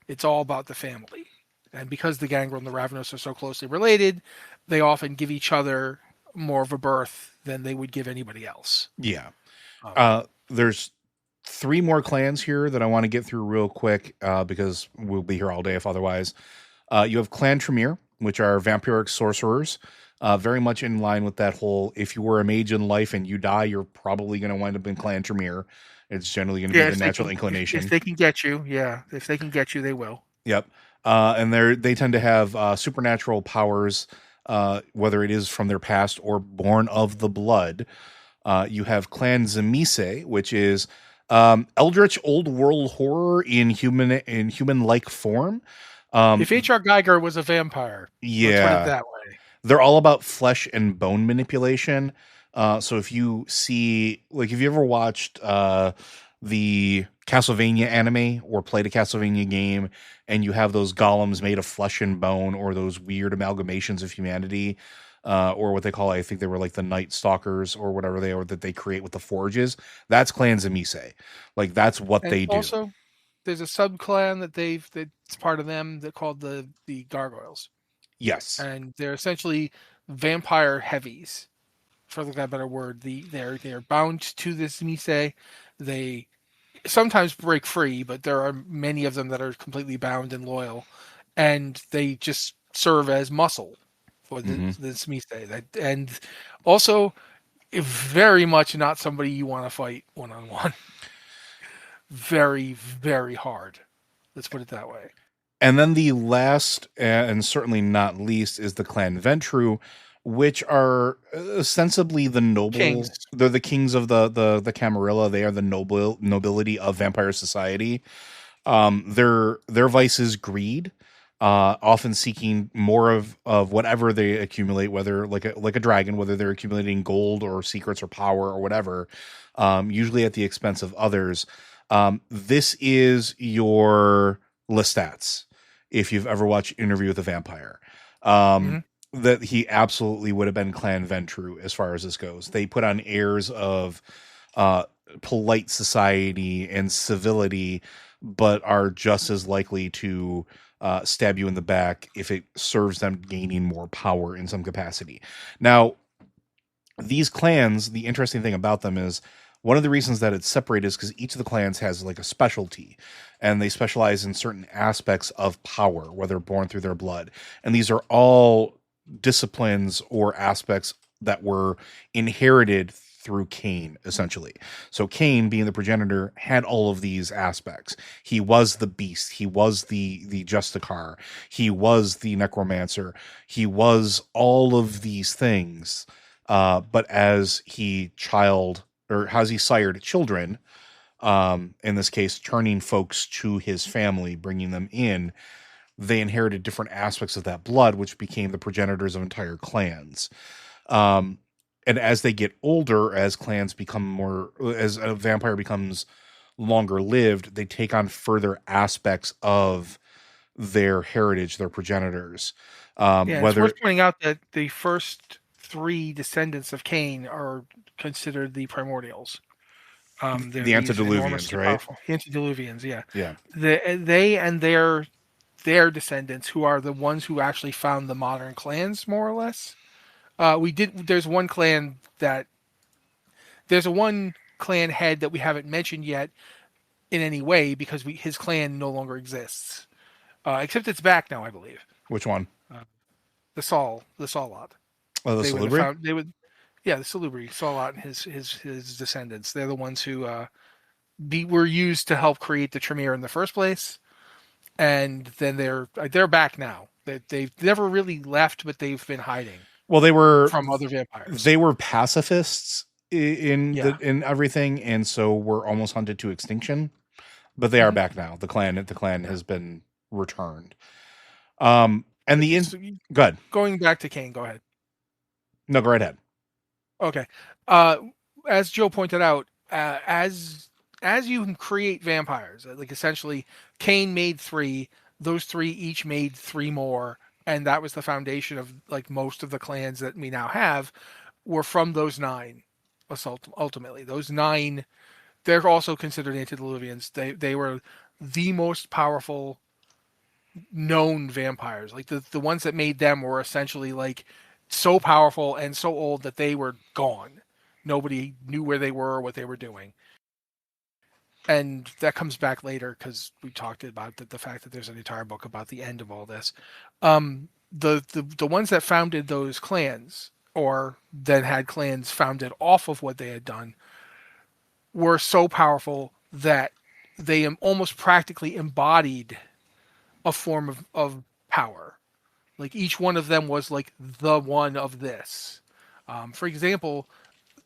S2: It's all about the family. And because the Gangrel and the Ravenous are so closely related, they often give each other more of a berth than they would give anybody else.
S1: Yeah.
S2: Um,
S1: There's three more clans here that I want to get through real quick because we'll be here all day if otherwise. You have Clan Tremere, which are vampiric sorcerers, very much in line with that whole if you were a mage in life and you die, you're probably going to wind up in Clan Tremere. It's generally going to be
S2: yeah,
S1: the
S2: if they
S1: natural
S2: can, if
S1: inclination.
S2: they can get you, yeah, if they can get you, they will.
S1: Yep. And they tend to have supernatural powers, whether it is from their past or born of the blood. You have Clan Zemise, which is eldritch old world horror in human like form.
S2: If H.R. Geiger was a vampire, let's put it
S1: Yeah,
S2: that way.
S1: they're all about flesh and bone manipulation. So if you see, like, if you ever watched the Castlevania anime or played a Castlevania game, and you have those golems made of flesh and bone, or those weird amalgamations of humanity, or what they call, I think they were like the Night Stalkers or whatever they are that they create with the forges. That's Clan Zemise. Like that's what
S2: And
S1: they do.
S2: also, there's a sub clan that's part of them that called the Gargoyles,
S1: Yes.
S2: and they're essentially vampire heavies, for lack of a better word. They're bound to this Mise. They sometimes break free, but there are many of them that are completely bound and loyal, and they just serve as muscle for
S1: Hmm.
S2: this Mise. And also very much not somebody you want to fight one on one. Very, very hard. Let's put it that way.
S1: And then the last, and certainly not least, is the Clan Ventru, which are ostensibly the
S2: Kings.
S1: noble. They're the kings of the Camarilla. They are the nobility of vampire society. Their vice is greed, often seeking more of whatever they accumulate, whether like a dragon, whether they're accumulating gold or secrets or power or whatever, usually at the expense of others. This is your Lestats. If you've ever watched Interview with a Vampire,
S2: Hmm.
S1: um, that he absolutely would have been Clan Ventru as far as this goes. They put on airs of uh, polite society and civility, but are just as likely to stab you in the back if it serves them gaining more power in some capacity. Now, these clans, the interesting thing about them is one of the reasons that it's separated is because each of the clans has like a specialty, and they specialize in certain aspects of power, whether born through their blood. And these are all disciplines or aspects that were inherited through Cain, essentially. So Cain, being the progenitor, had all of these aspects. He was the beast. He was the Justicar. He was the necromancer. He was all of these things. But as he sired children, in this case, turning folks to his family, bringing them in, they inherited different aspects of that blood, which became the progenitors of entire clans. Um, and as they get older, as clans become more, as a vampire becomes longer lived, they take on further aspects of their heritage, their progenitors.
S2: Yeah, it's
S1: Whether
S2: worth pointing out that the first three descendants of Cain are considered the primordials. They're
S1: the
S2: these
S1: antediluvians,
S2: enormously
S1: right?
S2: powerful antediluvians. Yeah,
S1: Yeah.
S2: they and their descendants, who are the ones who actually found the modern clans, more or less. We did. There's a one clan head that we haven't mentioned yet in any way because his clan no longer exists. Except it's back now, I believe.
S1: Which one?
S2: Uh, the Saul lot.
S1: Oh, the
S2: They would have
S1: Salubri?
S2: found they would yeah, the Salubri, Salat and his descendants. They're the ones who were used to help create the Tremere in the first place, and then they're back now. They've never really left, but they've been hiding
S1: Well, they were
S2: from other vampires.
S1: they were pacifists
S2: Yeah,
S1: in everything, and so were almost hunted to extinction. But they are
S2: hmm
S1: back now. The clan has been. returned. And
S2: So
S1: good.
S2: going back to Kane, go ahead.
S1: No, go right ahead.
S2: Okay. Uh, as Joe pointed out, as you create vampires, like essentially, Kane made three. Those three each made three more, and that was the foundation of like most of the clans that we now have were from those nine. Ultimately, those nine, they're also considered antediluvians. They were the most powerful known vampires. Like the ones that made them were essentially like so powerful and so old that they were gone. Nobody knew where they were or what they were doing. And that comes back later because we talked about the fact that there's an entire book about the end of all this. The ones that founded those clans or then had clans founded off of what they had done were so powerful that they almost practically embodied a form of power. Like each one of them was like the one of this. For example,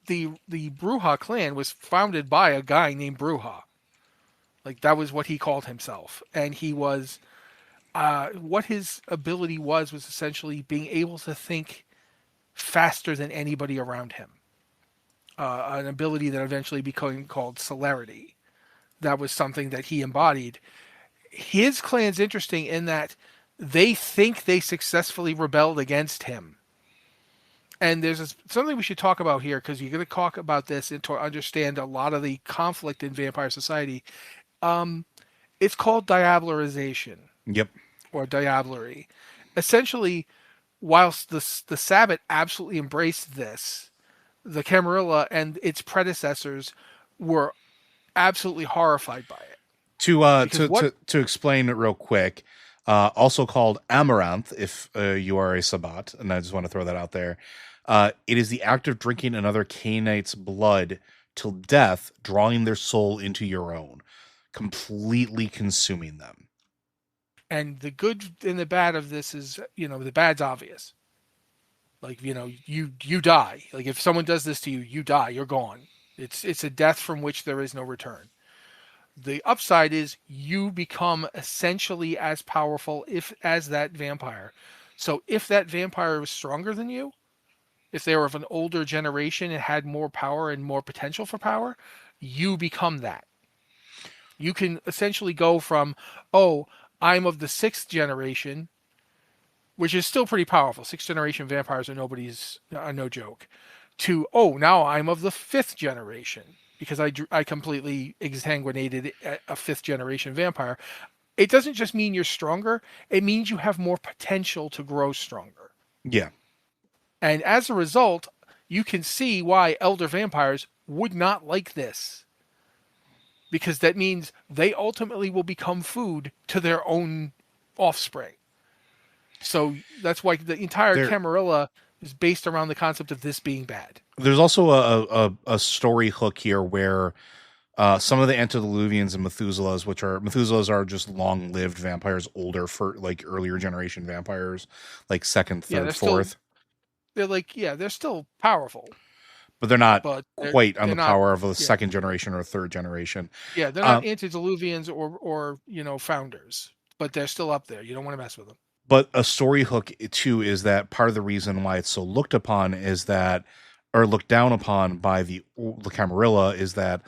S2: the Bruja clan was founded by a guy named Bruja. Like that was what he called himself, and he was what his ability was essentially being able to think faster than anybody around him. An ability that eventually became called celerity. That was something that he embodied. His clan's interesting in that they think they successfully rebelled against him. And there's something we should talk about here because you're going to talk about this and to understand a lot of the conflict in vampire society. Um, it's called diablerization
S1: Yep.
S2: or diablery. Essentially, whilst the Sabbat absolutely embraced this, the Camarilla and its predecessors were absolutely horrified by it.
S1: To
S2: Because what
S1: to explain it real quick, also called amaranth, if you are a Sabbat, and I just want to throw that out there. It is the act of drinking another Canaanite's blood till death, drawing their soul into your own, completely consuming them.
S2: and the good and the bad of this is, the bad's obvious. Like, you die. Like if someone does this to you, you die. You're gone. It's a death from which there is no return. The upside is you become essentially as powerful if as that vampire. So if that vampire was stronger than you, if they were of an older generation and had more power and more potential for power, you become that. You can essentially go from, oh, I'm of the sixth generation, which is still pretty powerful. Sixth generation vampires are no joke. To, oh, now I'm of the fifth generation because I completely exsanguinated a fifth generation vampire. It doesn't just mean you're stronger, it means you have more potential to grow stronger.
S1: Yeah.
S2: And as a result, you can see why elder vampires would not like this. Because that means they ultimately will become food to their own offspring. So that's why the entire
S1: There
S2: Camarilla is based around the concept of this being bad.
S1: there's also a story hook here where some of the antediluvians and Methuselahs are just long-lived vampires, older for like earlier generation vampires, like second,
S2: Yeah,
S1: third, fourth,
S2: they're still powerful,
S1: but they're not
S2: but
S1: quite on
S2: they're
S1: the
S2: not.
S1: power of a
S2: Yeah,
S1: second generation or third generation.
S2: yeah, they're not
S1: Um,
S2: antediluvians or founders, but they're still up there. You don't want to mess with them.
S1: but a story hook too is that part of the reason why it's so looked upon is that, or looked down upon by the Camarilla, is that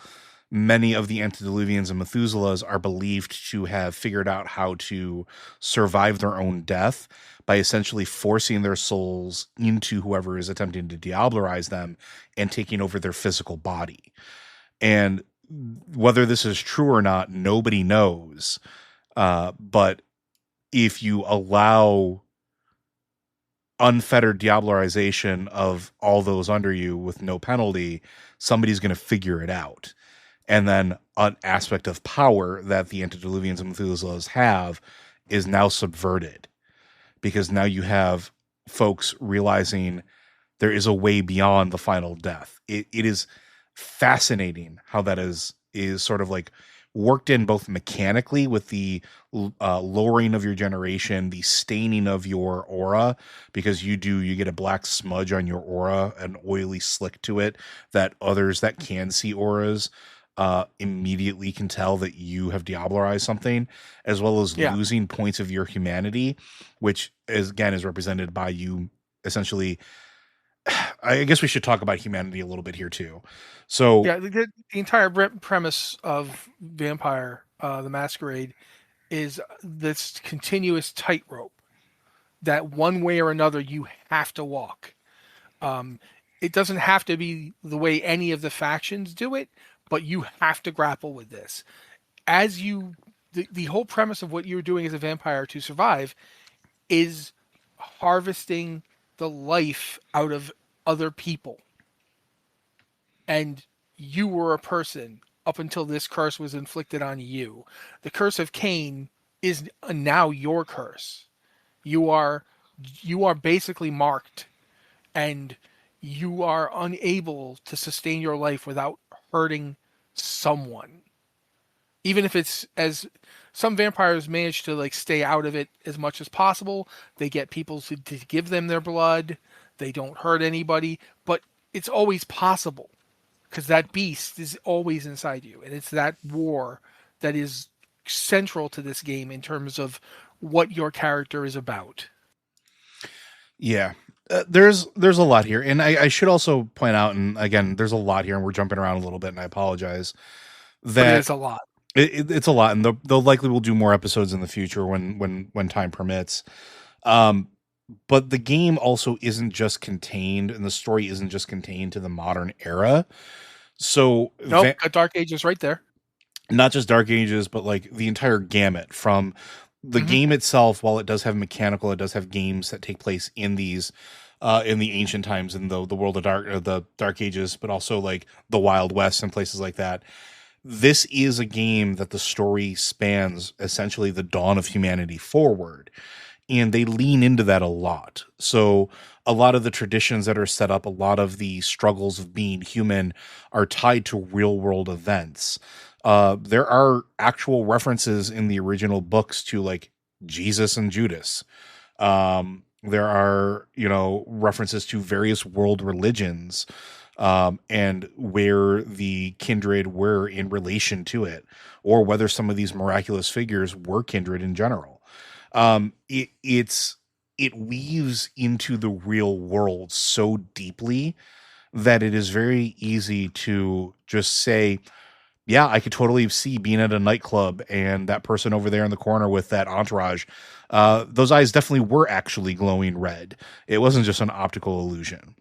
S1: many of the antediluvians and Methuselahs are believed to have figured out how to survive their own death by essentially forcing their souls into whoever is attempting to diablerize them and taking over their physical body. And whether this is true or not, nobody knows. But if you allow unfettered diablerization of all those under you with no penalty, somebody's going to figure it out. And then an aspect of power that the antediluvians and Methuselahs have is now subverted, because now you have folks realizing there is a way beyond the final death. It is fascinating how that is sort of like worked in both mechanically with the lowering of your generation, the staining of your aura, because you get a black smudge on your aura, an oily slick to it that others that can see auras immediately can tell that you have diablerized something, as well as
S2: Yeah.
S1: losing points of your humanity, which is again is represented by you essentially. I guess we should talk about humanity a little bit here too. So
S2: Yeah, the entire premise of Vampire, the Masquerade, is this continuous tightrope that one way or another you have to walk. Um, it doesn't have to be the way any of the factions do it, but you have to grapple with this. As you, the whole premise of what you're doing as a vampire to survive is harvesting the life out of other people. And you were a person up until this curse was inflicted on you. The curse of Cain is now your curse. You are you are basically marked, and you are unable to sustain your life without hurting someone. Even if it's as some vampires manage to like stay out of it as much as possible, they get people to give them their blood, they don't hurt anybody, but it's always possible because that beast is always inside you, and it's that war that is central to this game in terms of what your character is about.
S1: yeah, there's a lot here, and I should also point out, and again, there's a lot here, and we're jumping around a little bit, and I apologize
S2: But it
S1: that
S2: is a lot.
S1: it's a lot, and they'll likely will do more episodes in the future when time permits. Um, but the game also isn't just contained, and the story isn't just contained to the modern era. So
S2: Nope, got Dark Ages right there.
S1: not just Dark Ages, but like the entire gamut from the
S2: Hmm.
S1: game itself. While it does have mechanical, it does have games that take place in these in the ancient times in the world of the Dark Ages, but also like the Wild West and places like that. This is a game that the story spans essentially the dawn of humanity forward, and they lean into that a lot. So a lot of the traditions that are set up, a lot of the struggles of being human are tied to real world events. There are actual references in the original books to like Jesus and Judas. There are, references to various world religions, and where the kindred were in relation to it, or whether some of these miraculous figures were kindred in general. It weaves into the real world so deeply that it is very easy to just say, yeah, I could totally see being at a nightclub and that person over there in the corner with that entourage. Those eyes definitely were actually glowing red. It wasn't just an optical illusion.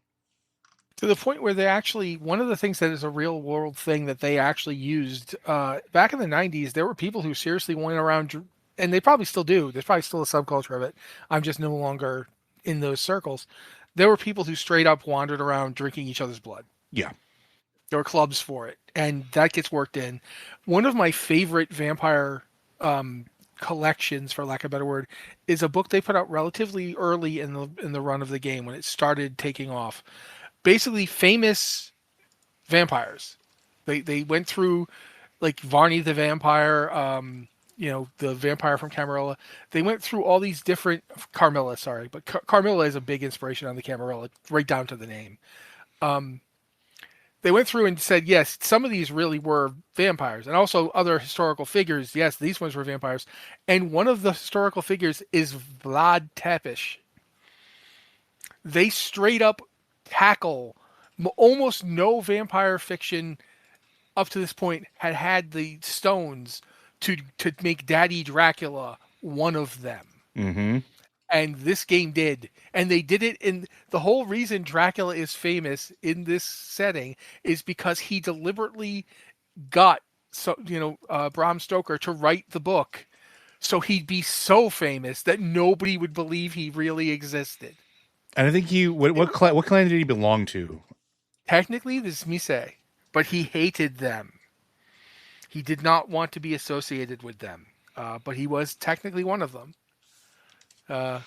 S2: To the point where they actually, one of the things that is a real world thing that they actually used back in the 90s, there were people who seriously went around, and they probably still do. There's probably still a subculture of it. I'm just no longer in those circles. There were people who straight up wandered around drinking each other's blood.
S1: Yeah.
S2: There were clubs for it, and that gets worked in. One of my favorite vampire collections, for lack of a better word, is a book they put out relatively early in the run of the game when it started taking off. Basically, famous vampires. They went through like Varney the vampire, the vampire from Camarilla. They went through all these different Carmilla, sorry, but Carmilla is a big inspiration on the Camarilla, right down to the name. They went through and said, yes, some of these really were vampires, and also other historical figures. Yes, these ones were vampires, and one of the historical figures is Vlad Tepish. They straight up tackle almost no vampire fiction up to this point had the stones to make Daddy Dracula one of them.
S1: Mm-hmm.
S2: And this game did. And they did it in the whole reason Dracula is famous in this setting is because he deliberately got Bram Stoker to write the book so he'd be so famous that nobody would believe he really existed.
S1: And I think what clan did he belong to?
S2: Technically, this is me say, but he hated them. He did not want to be associated with them, but he was technically one of them. Uh,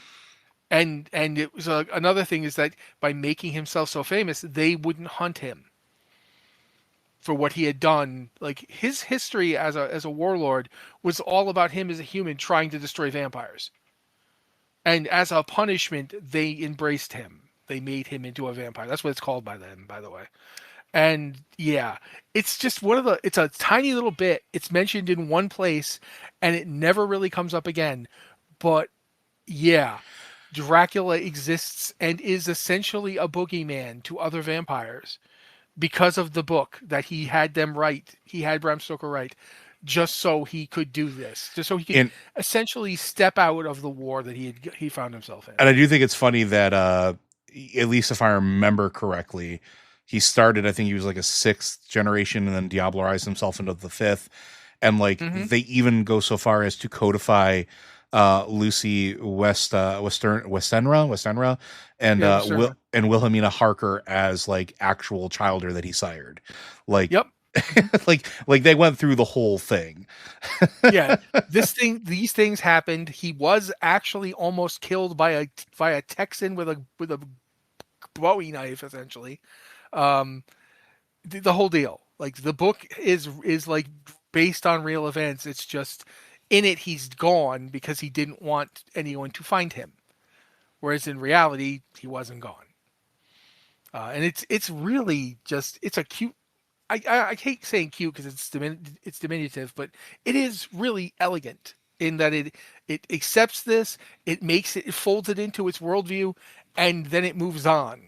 S2: and it was another thing is that by making himself so famous, they wouldn't hunt him for what he had done. Like his history as a warlord was all about him as a human trying to destroy vampires. And as a punishment, they embraced him. They made him into a vampire. That's what it's called by them, by the way. And yeah, it's just one of the, it's a tiny little bit. It's mentioned in one place and it never really comes up again. But yeah, Dracula exists and is essentially a boogeyman to other vampires because of the book that he had them write. He had Bram Stoker write just so he could do this, just so he could
S1: And
S2: essentially step out of the war that he found himself in.
S1: I do think it's funny that at least if I remember correctly, he started, I think he was like a sixth generation and then diablerized himself into the fifth. And like
S2: Hmm.
S1: they even go so far as to codify Lucy Westenra and
S2: Yeah, Westerner.
S1: Wilhelmina Harker as like actual childer that he sired. Like
S2: Yep. Hmm.
S1: like they went through the whole thing.
S2: Yeah, these things happened. He was actually almost killed by a Texan with a Bowie knife, essentially. Um, the whole deal. Like the book is like based on real events. It's just in it he's gone because he didn't want anyone to find him. Whereas in reality, he wasn't gone. And it's really just it's a cute. I hate saying cute because it's diminutive, but it is really elegant in that it accepts this, it folds it into its worldview, and then it moves on.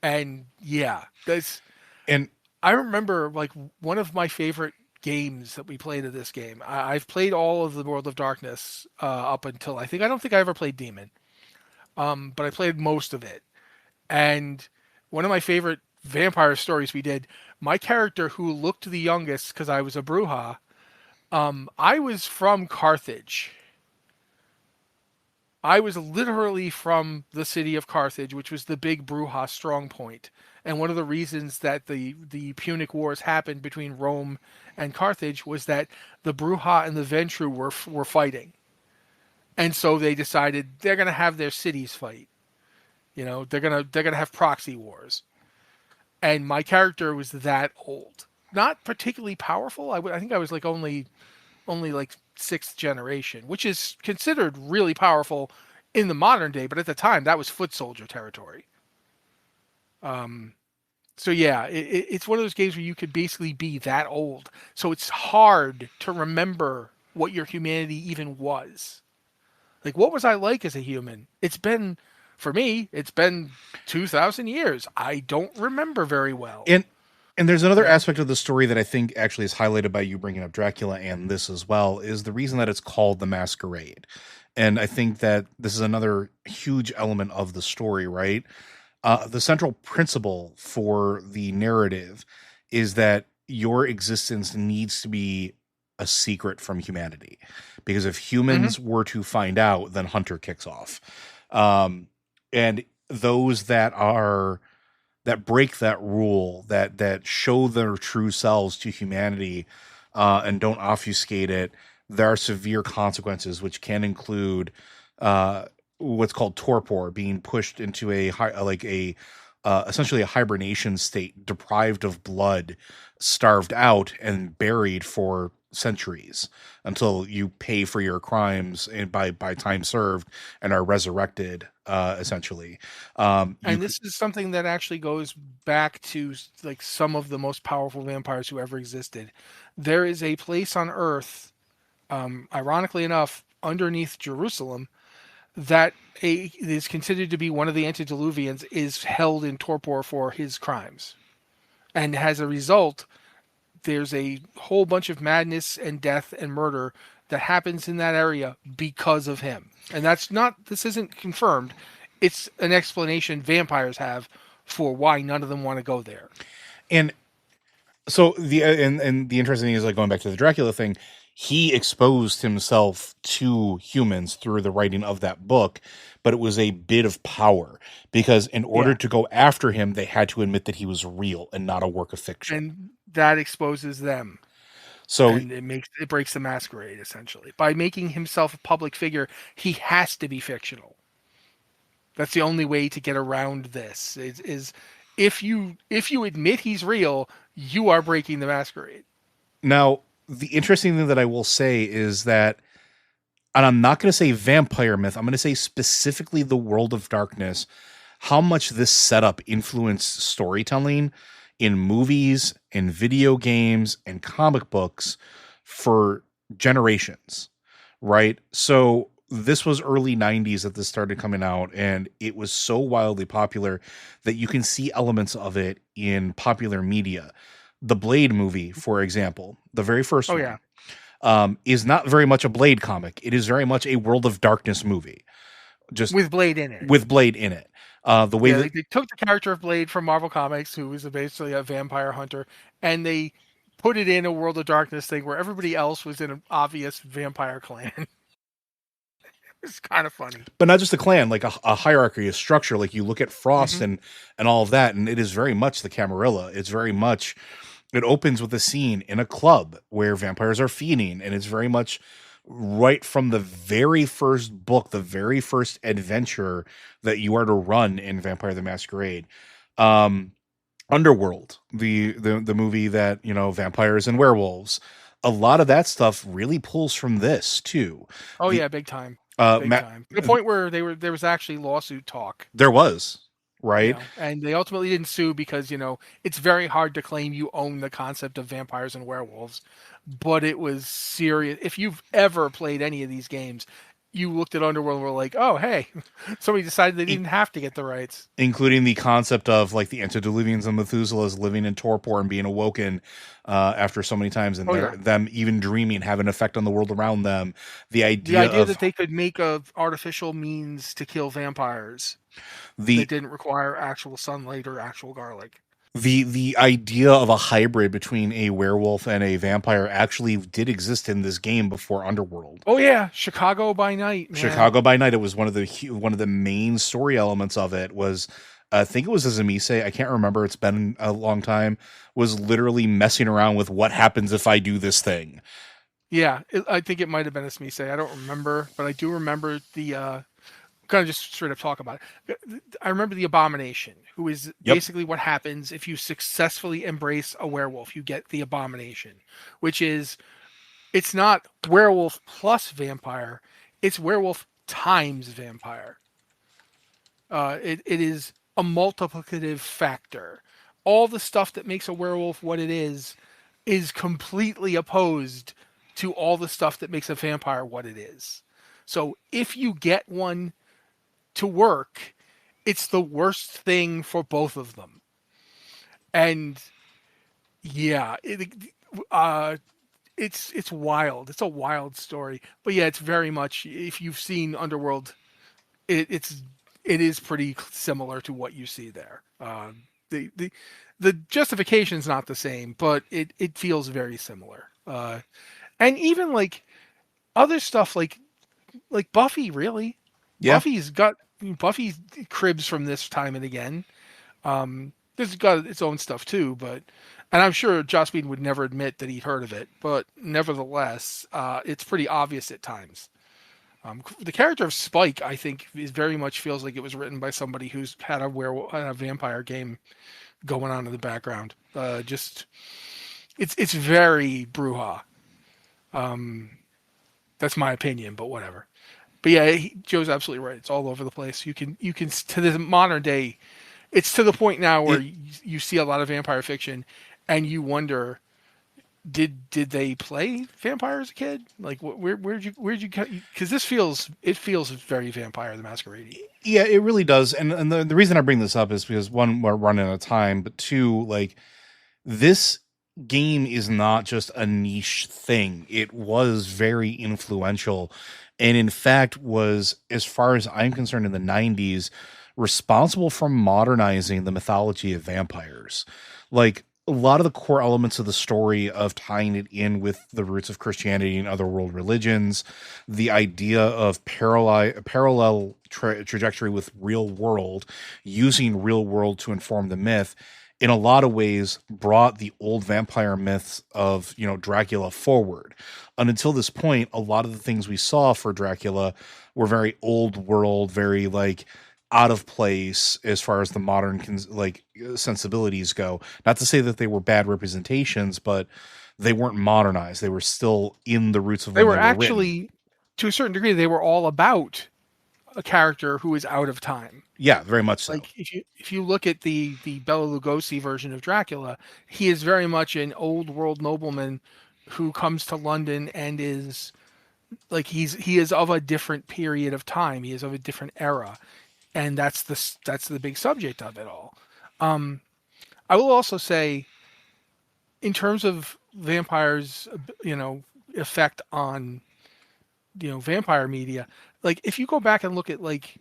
S2: And yeah, that's
S1: And
S2: I remember like one of my favorite games that we played of this game. I've played all of the World of Darkness up until I don't think I ever played Demon, but I played most of it. And one of my favorite vampire stories we did, my character who looked the youngest because I was a Bruja, I was from Carthage. I was literally from the city of Carthage, which was the big Bruja strong point. And one of the reasons that the Punic Wars happened between Rome and Carthage was that the Bruja and the Ventru were fighting. And so they decided they're going to have their cities fight. You know, they're gonna have proxy wars. And my character was that old, not particularly powerful. I think I was like only like sixth generation, which is considered really powerful in the modern day, but at the time that was foot soldier territory. Um, so yeah, it's one of those games where you could basically be that old, so it's hard to remember what your humanity even was. Like, what was I like as a human? For me, it's been 2,000 years. I don't remember very well.
S1: and and there's
S2: You
S1: another
S2: know,
S1: aspect of the story that I think actually is highlighted by you bringing up Dracula and this as well is the reason that it's called the Masquerade. And I think that this is another huge element of the story, right? The central principle for the narrative is that your existence needs to be a secret from humanity. Because if
S2: hmm
S1: humans were to find out, then Hunter kicks off. Um, and those that break that rule, that show their true selves to humanity, and don't obfuscate it, there are severe consequences, which can include uh, what's called torpor, being pushed into like a essentially a hibernation state, deprived of blood, starved out, and buried for centuries until you pay for your crimes and by time served and are resurrected. Essentially, you
S2: and this is something that actually goes back to like some of the most powerful vampires who ever existed. There is a place on Earth, ironically enough, underneath Jerusalem, that is considered to be one of the antediluvians is held in torpor for his crimes, and as a result, there's a whole bunch of madness and death and murder that happens in that area because of him. And this isn't confirmed. It's an explanation vampires have for why none of them want to go there.
S1: and so and the interesting thing is like going back to the Dracula thing, he exposed himself to humans through the writing of that book, but it was a bit of power because in order
S2: Yeah.
S1: to go after him, they had to admit that he was real and not a work of fiction.
S2: And that exposes them,
S1: So
S2: and it breaks the masquerade essentially. By making himself a public figure, he has to be fictional. That's the only way to get around this. Is if you admit he's real, you are breaking the masquerade.
S1: now the interesting thing that I will say is that, and I'm not going to say vampire myth, I'm going to say specifically the world of darkness, how much this setup influenced storytelling in movies, in video games, and comic books for generations, right? So this was early 90s that this started coming out, and it was so wildly popular that you can see elements of it in popular media. The Blade movie, for example, the very first
S2: Oh yeah,
S1: one, is not very much a Blade comic. It is very much a World of Darkness movie, just
S2: with Blade in it.
S1: with Blade in it. The way
S2: Yeah,
S1: that
S2: they took the character of Blade from Marvel Comics, who was basically a vampire hunter, and they put it in a World of Darkness thing where everybody else was in an obvious vampire clan. It's kind of funny.
S1: but not just a clan, like a hierarchy, a structure. Like you look at Frost
S2: Hmm.
S1: and all of that, and it is very much the Camarilla. It's very much, it opens with a scene in a club where vampires are feeding, and it's very much right from the very first book, the very first adventure that you are to run in Vampire the Masquerade. Um, Underworld, the movie that, you know, vampires and werewolves, a lot of that stuff really pulls from this too.
S2: Oh
S1: The
S2: yeah, big time, big
S1: Matt,
S2: time. To the point where there was actually lawsuit talk.
S1: there was,
S2: You
S1: right?
S2: know, and they ultimately didn't sue because it's very hard to claim you own the concept of vampires and werewolves, but it was serious. If you've ever played any of these games, you looked at Underworld and were like, "Oh, hey, somebody decided they
S1: I-
S2: didn't have to get the rights."
S1: Including the concept of like the antediluvians and Methuselahs living in torpor and being awoken after so many times, and
S2: Oh yeah,
S1: them even dreaming have an effect on the world around them. The
S2: the
S1: idea
S2: idea
S1: of
S2: that they could make a artificial means to kill vampires that
S1: the
S2: didn't require actual sunlight or actual garlic.
S1: the idea of a hybrid between a werewolf and a vampire actually did exist in this game before Underworld.
S2: Oh yeah, Chicago by Night, man.
S1: Chicago by Night. It was one of the main story elements of it was, I think it was a Zemise. I can't remember. It's been a long time. Was literally messing around with what happens if I do this thing.
S2: Yeah, I think it might have been a Smise. I don't remember, but I do remember the kind of just straight up talk about it. I remember the Abomination, who is
S1: Yep.
S2: basically what happens if you successfully embrace a werewolf. You get the Abomination, which is it's not werewolf plus vampire, it's werewolf times vampire. It is a multiplicative factor. All the stuff that makes a werewolf what it is completely opposed to all the stuff that makes a vampire what it is. So if you get one to work, it's the worst thing for both of them. And yeah, it's wild. It's a wild story. But yeah, it's very much, if you've seen Underworld, it, it's it is pretty similar to what you see there. The justification's not the same, but it feels very similar. And even like other stuff like Buffy, really.
S1: Yeah.
S2: Buffy cribs from this time and again. This has got its own stuff too, but and I'm sure Joss Whedon would never admit that he'd heard of it, but nevertheless, it's pretty obvious at times. The character of Spike, I think, is very much feels like it was written by somebody who's had a vampire game going on in the background. Just it's very Bruja. That's my opinion, but whatever. But yeah, Joe's absolutely right. It's all over the place. You can to the modern day, it's to the point now where
S1: It,
S2: you see a lot of vampire fiction, and you wonder, did they play vampire as a kid? Like where'd you because it feels very Vampire the Masquerade.
S1: yeah, it really does. And the reason I bring this up is because one, we're running out of time, but two, like this game is not just a niche thing. It was very influential, and in fact was, as far as I'm concerned, in the 90s responsible for modernizing the mythology of vampires. Like a lot of the core elements of the story of tying it in with the roots of Christianity and other world religions, the idea of parallel trajectory with real world, using real world to inform the myth, in a lot of ways brought the old vampire myths of, you know, Dracula forward. And until this point, a lot of the things we saw for Dracula were very old world, very like out of place as far as the modern sensibilities go. Not to say that they were bad representations, but they weren't modernized. They were still in the roots of
S2: They
S1: when
S2: were
S1: they were written.
S2: actually, to a certain degree, they were all about a character who is out of time.
S1: Yeah, very much so.
S2: Like if you look at the Bela Lugosi version of Dracula, he is very much an old world nobleman who comes to London and is like he is of a different period of time. He is of a different era, and that's the big subject of it all. Um, I will also say, in terms of vampires, you know, effect on vampire media, like if you go back and look at like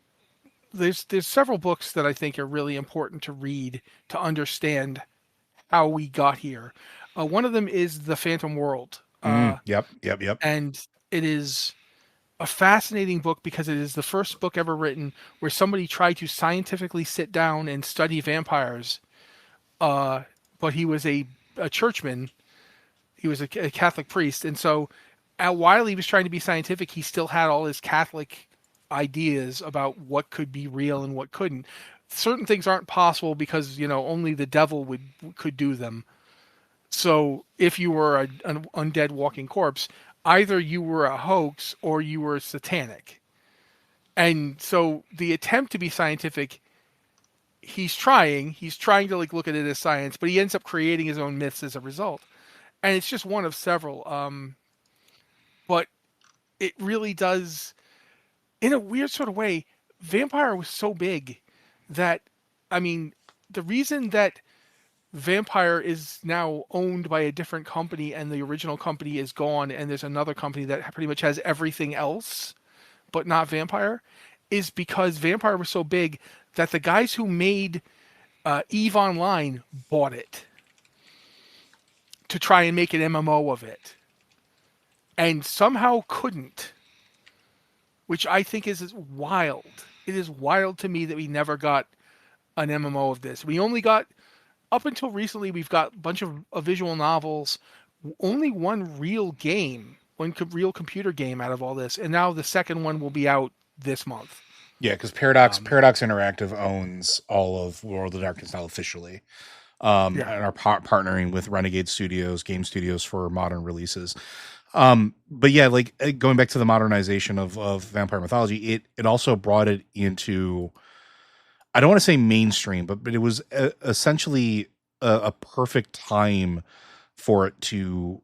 S2: there's several books that I think are really important to read to understand how we got here. One of them is The Phantom World,
S1: Yep, yep, yep.
S2: and it is a fascinating book because it is the first book ever written where somebody tried to scientifically sit down and study vampires. Uh, but he was a churchman. He was a Catholic priest, and so while he was trying to be scientific, he still had all his Catholic ideas about what could be real and what couldn't. Certain things aren't possible because only the devil could do them. So if you were an undead walking corpse, either you were a hoax or you were satanic. And so the attempt to be scientific, he's trying to like look at it as science, but he ends up creating his own myths as a result. And it's just one of several. But it really does, in a weird sort of way, Vampire was so big that, I mean, the reason that Vampire is now owned by a different company and the original company is gone and there's another company that pretty much has everything else but not Vampire is because Vampire was so big that the guys who made EVE Online bought it to try and make an MMO of it and somehow couldn't, which I think is wild. It is wild to me that we never got an MMO of this. We only got, up until recently, we've got a bunch of visual novels, only one real game, real computer game out of all this, and now the second one will be out this month.
S1: Yeah, because Paradox Interactive owns all of World of Darkness now officially,
S2: Yeah,
S1: and are partnering with Renegade Studios, game studios for modern releases. But yeah, like going back to the modernization of vampire mythology, it also brought it into, I don't want to say mainstream, but it was essentially a perfect time for it to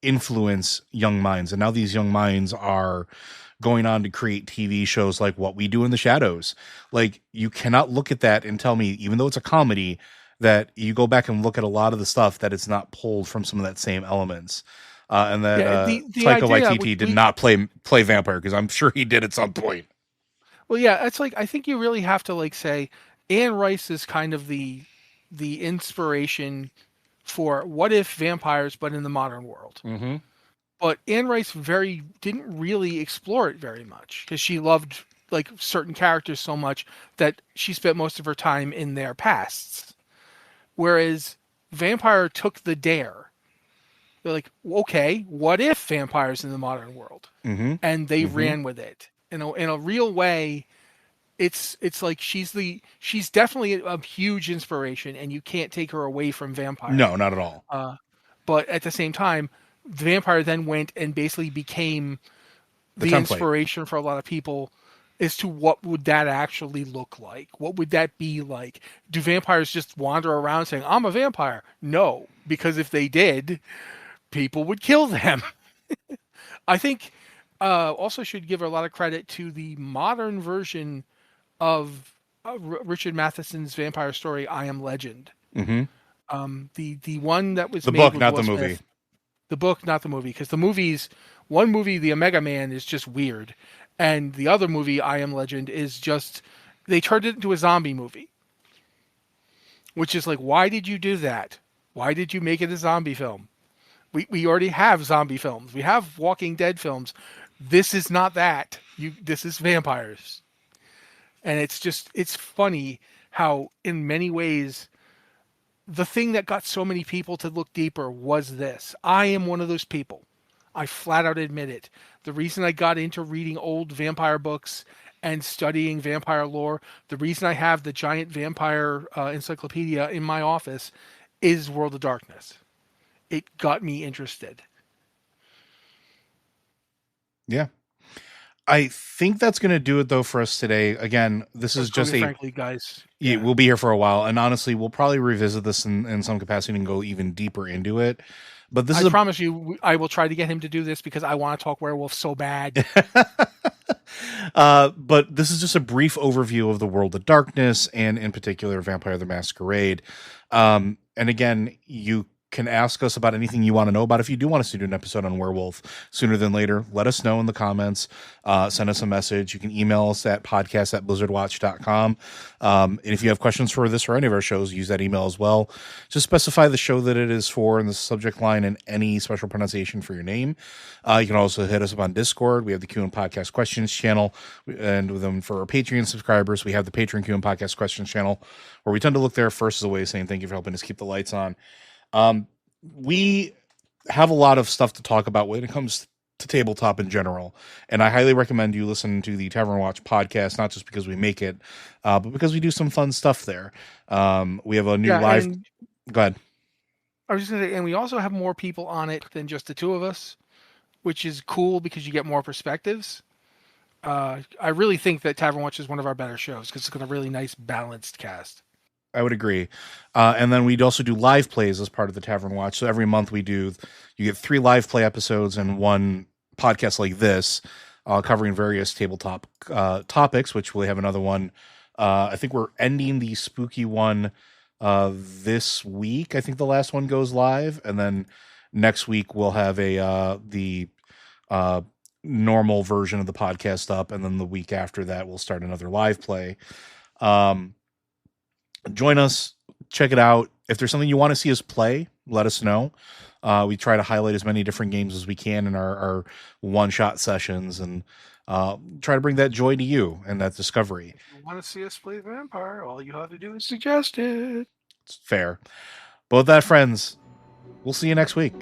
S1: influence young minds. And now these young minds are going on to create TV shows like What We Do in the Shadows. Like, you cannot look at that and tell me, even though it's a comedy, that you go back and look at a lot of the stuff that it's not pulled from some of that same elements. And that
S2: yeah. The
S1: Taika
S2: idea,
S1: Waititi did not play vampire, because I'm sure he did at some point.
S2: well, yeah, it's like I think you really have to like say Anne Rice is kind of the inspiration for what if vampires, but in the modern world.
S1: Mm-hmm.
S2: But Anne Rice didn't really explore it very much because she loved like certain characters so much that she spent most of her time in their pasts. Whereas Vampire took the dare. They're like, okay, what if vampires in the modern world?
S1: Mm-hmm.
S2: And they
S1: Mm-hmm.
S2: ran with it in a real way. It's like she's definitely a huge inspiration, and you can't take her away from Vampire.
S1: No, not at all.
S2: But at the same time, the Vampire then went and basically became
S1: The
S2: the
S1: template.
S2: inspiration for a lot of people as to what would that actually look like? What would that be like? Do vampires just wander around saying, I'm a vampire? No, because if they did, people would kill them. I think also should give a lot of credit to the modern version of Richard Matheson's vampire story, I Am Legend.
S1: Mm-hmm.
S2: The one that was
S1: The
S2: made
S1: book,
S2: with
S1: not
S2: Will
S1: the movie.
S2: Smith, the book, not the movie, because the movies, one movie, The Omega Man, is just weird, and the other movie, I Am Legend, is just they turned it into a zombie movie, which is like, why did you do that? Why did you make it a zombie film? We already have zombie films. We have Walking Dead films. This is not that. This is vampires, and it's funny how in many ways the thing that got so many people to look deeper was this. I am one of those people. I flat out admit it. The reason I got into reading old vampire books and studying vampire lore, the reason I have the giant vampire encyclopedia in my office is World of Darkness. It got me interested.
S1: Yeah. I think that's going to do it though for us today. Again, this is just
S2: Quite
S1: a
S2: frankly, guys.
S1: yeah,
S2: Yeah.
S1: we'll be here for a while, and honestly, we'll probably revisit this in some capacity and go even deeper into it. But this
S2: I
S1: is a
S2: promise you, I will try to get him to do this because I want to talk werewolves so bad.
S1: but this is just a brief overview of the world of darkness and in particular Vampire the Masquerade. And again, you can ask us about anything you want to know about. If you do want us to do an episode on werewolf sooner than later, let us know in the comments. Send us a message. You can email us at podcast@blizzardwatch.com. And if you have questions for this or any of our shows, use that email as well. Just specify the show that it is for in the subject line and any special pronunciation for your name. You can also hit us up on Discord. We have the Q and Podcast Questions channel. And with them for our Patreon subscribers, we have the Patreon Q and Podcast Questions channel, where we tend to look there first as a way of saying thank you for helping us keep the lights on. We have a lot of stuff to talk about when it comes to tabletop in general, and I highly recommend you listen to the Tavern Watch podcast, not just because we make it, but because we do some fun stuff there. We have a new
S2: Yeah,
S1: live.
S2: and
S1: Go ahead.
S2: I was just gonna say, and we also have more people on it than just the two of us, which is cool because you get more perspectives. I really think that Tavern Watch is one of our better shows because it's got a really nice balanced cast.
S1: I would agree. And then we'd also do live plays as part of the Tavern Watch. So every month you get 3 live play episodes and 1 podcast like this, covering various tabletop topics, which we'll have another one. I think we're ending the spooky one this week. I think the last one goes live. And then next week we'll have the normal version of the podcast up. And then the week after that, we'll start another live play. Join us, check it out. If there's something you want to see us play, let us know. We try to highlight as many different games as we can in our one-shot sessions and try to bring that joy to you and that discovery.
S2: If you want to see us play Vampire, all you have to do is suggest it.
S1: It's fair. But with that, friends, we'll see you next week.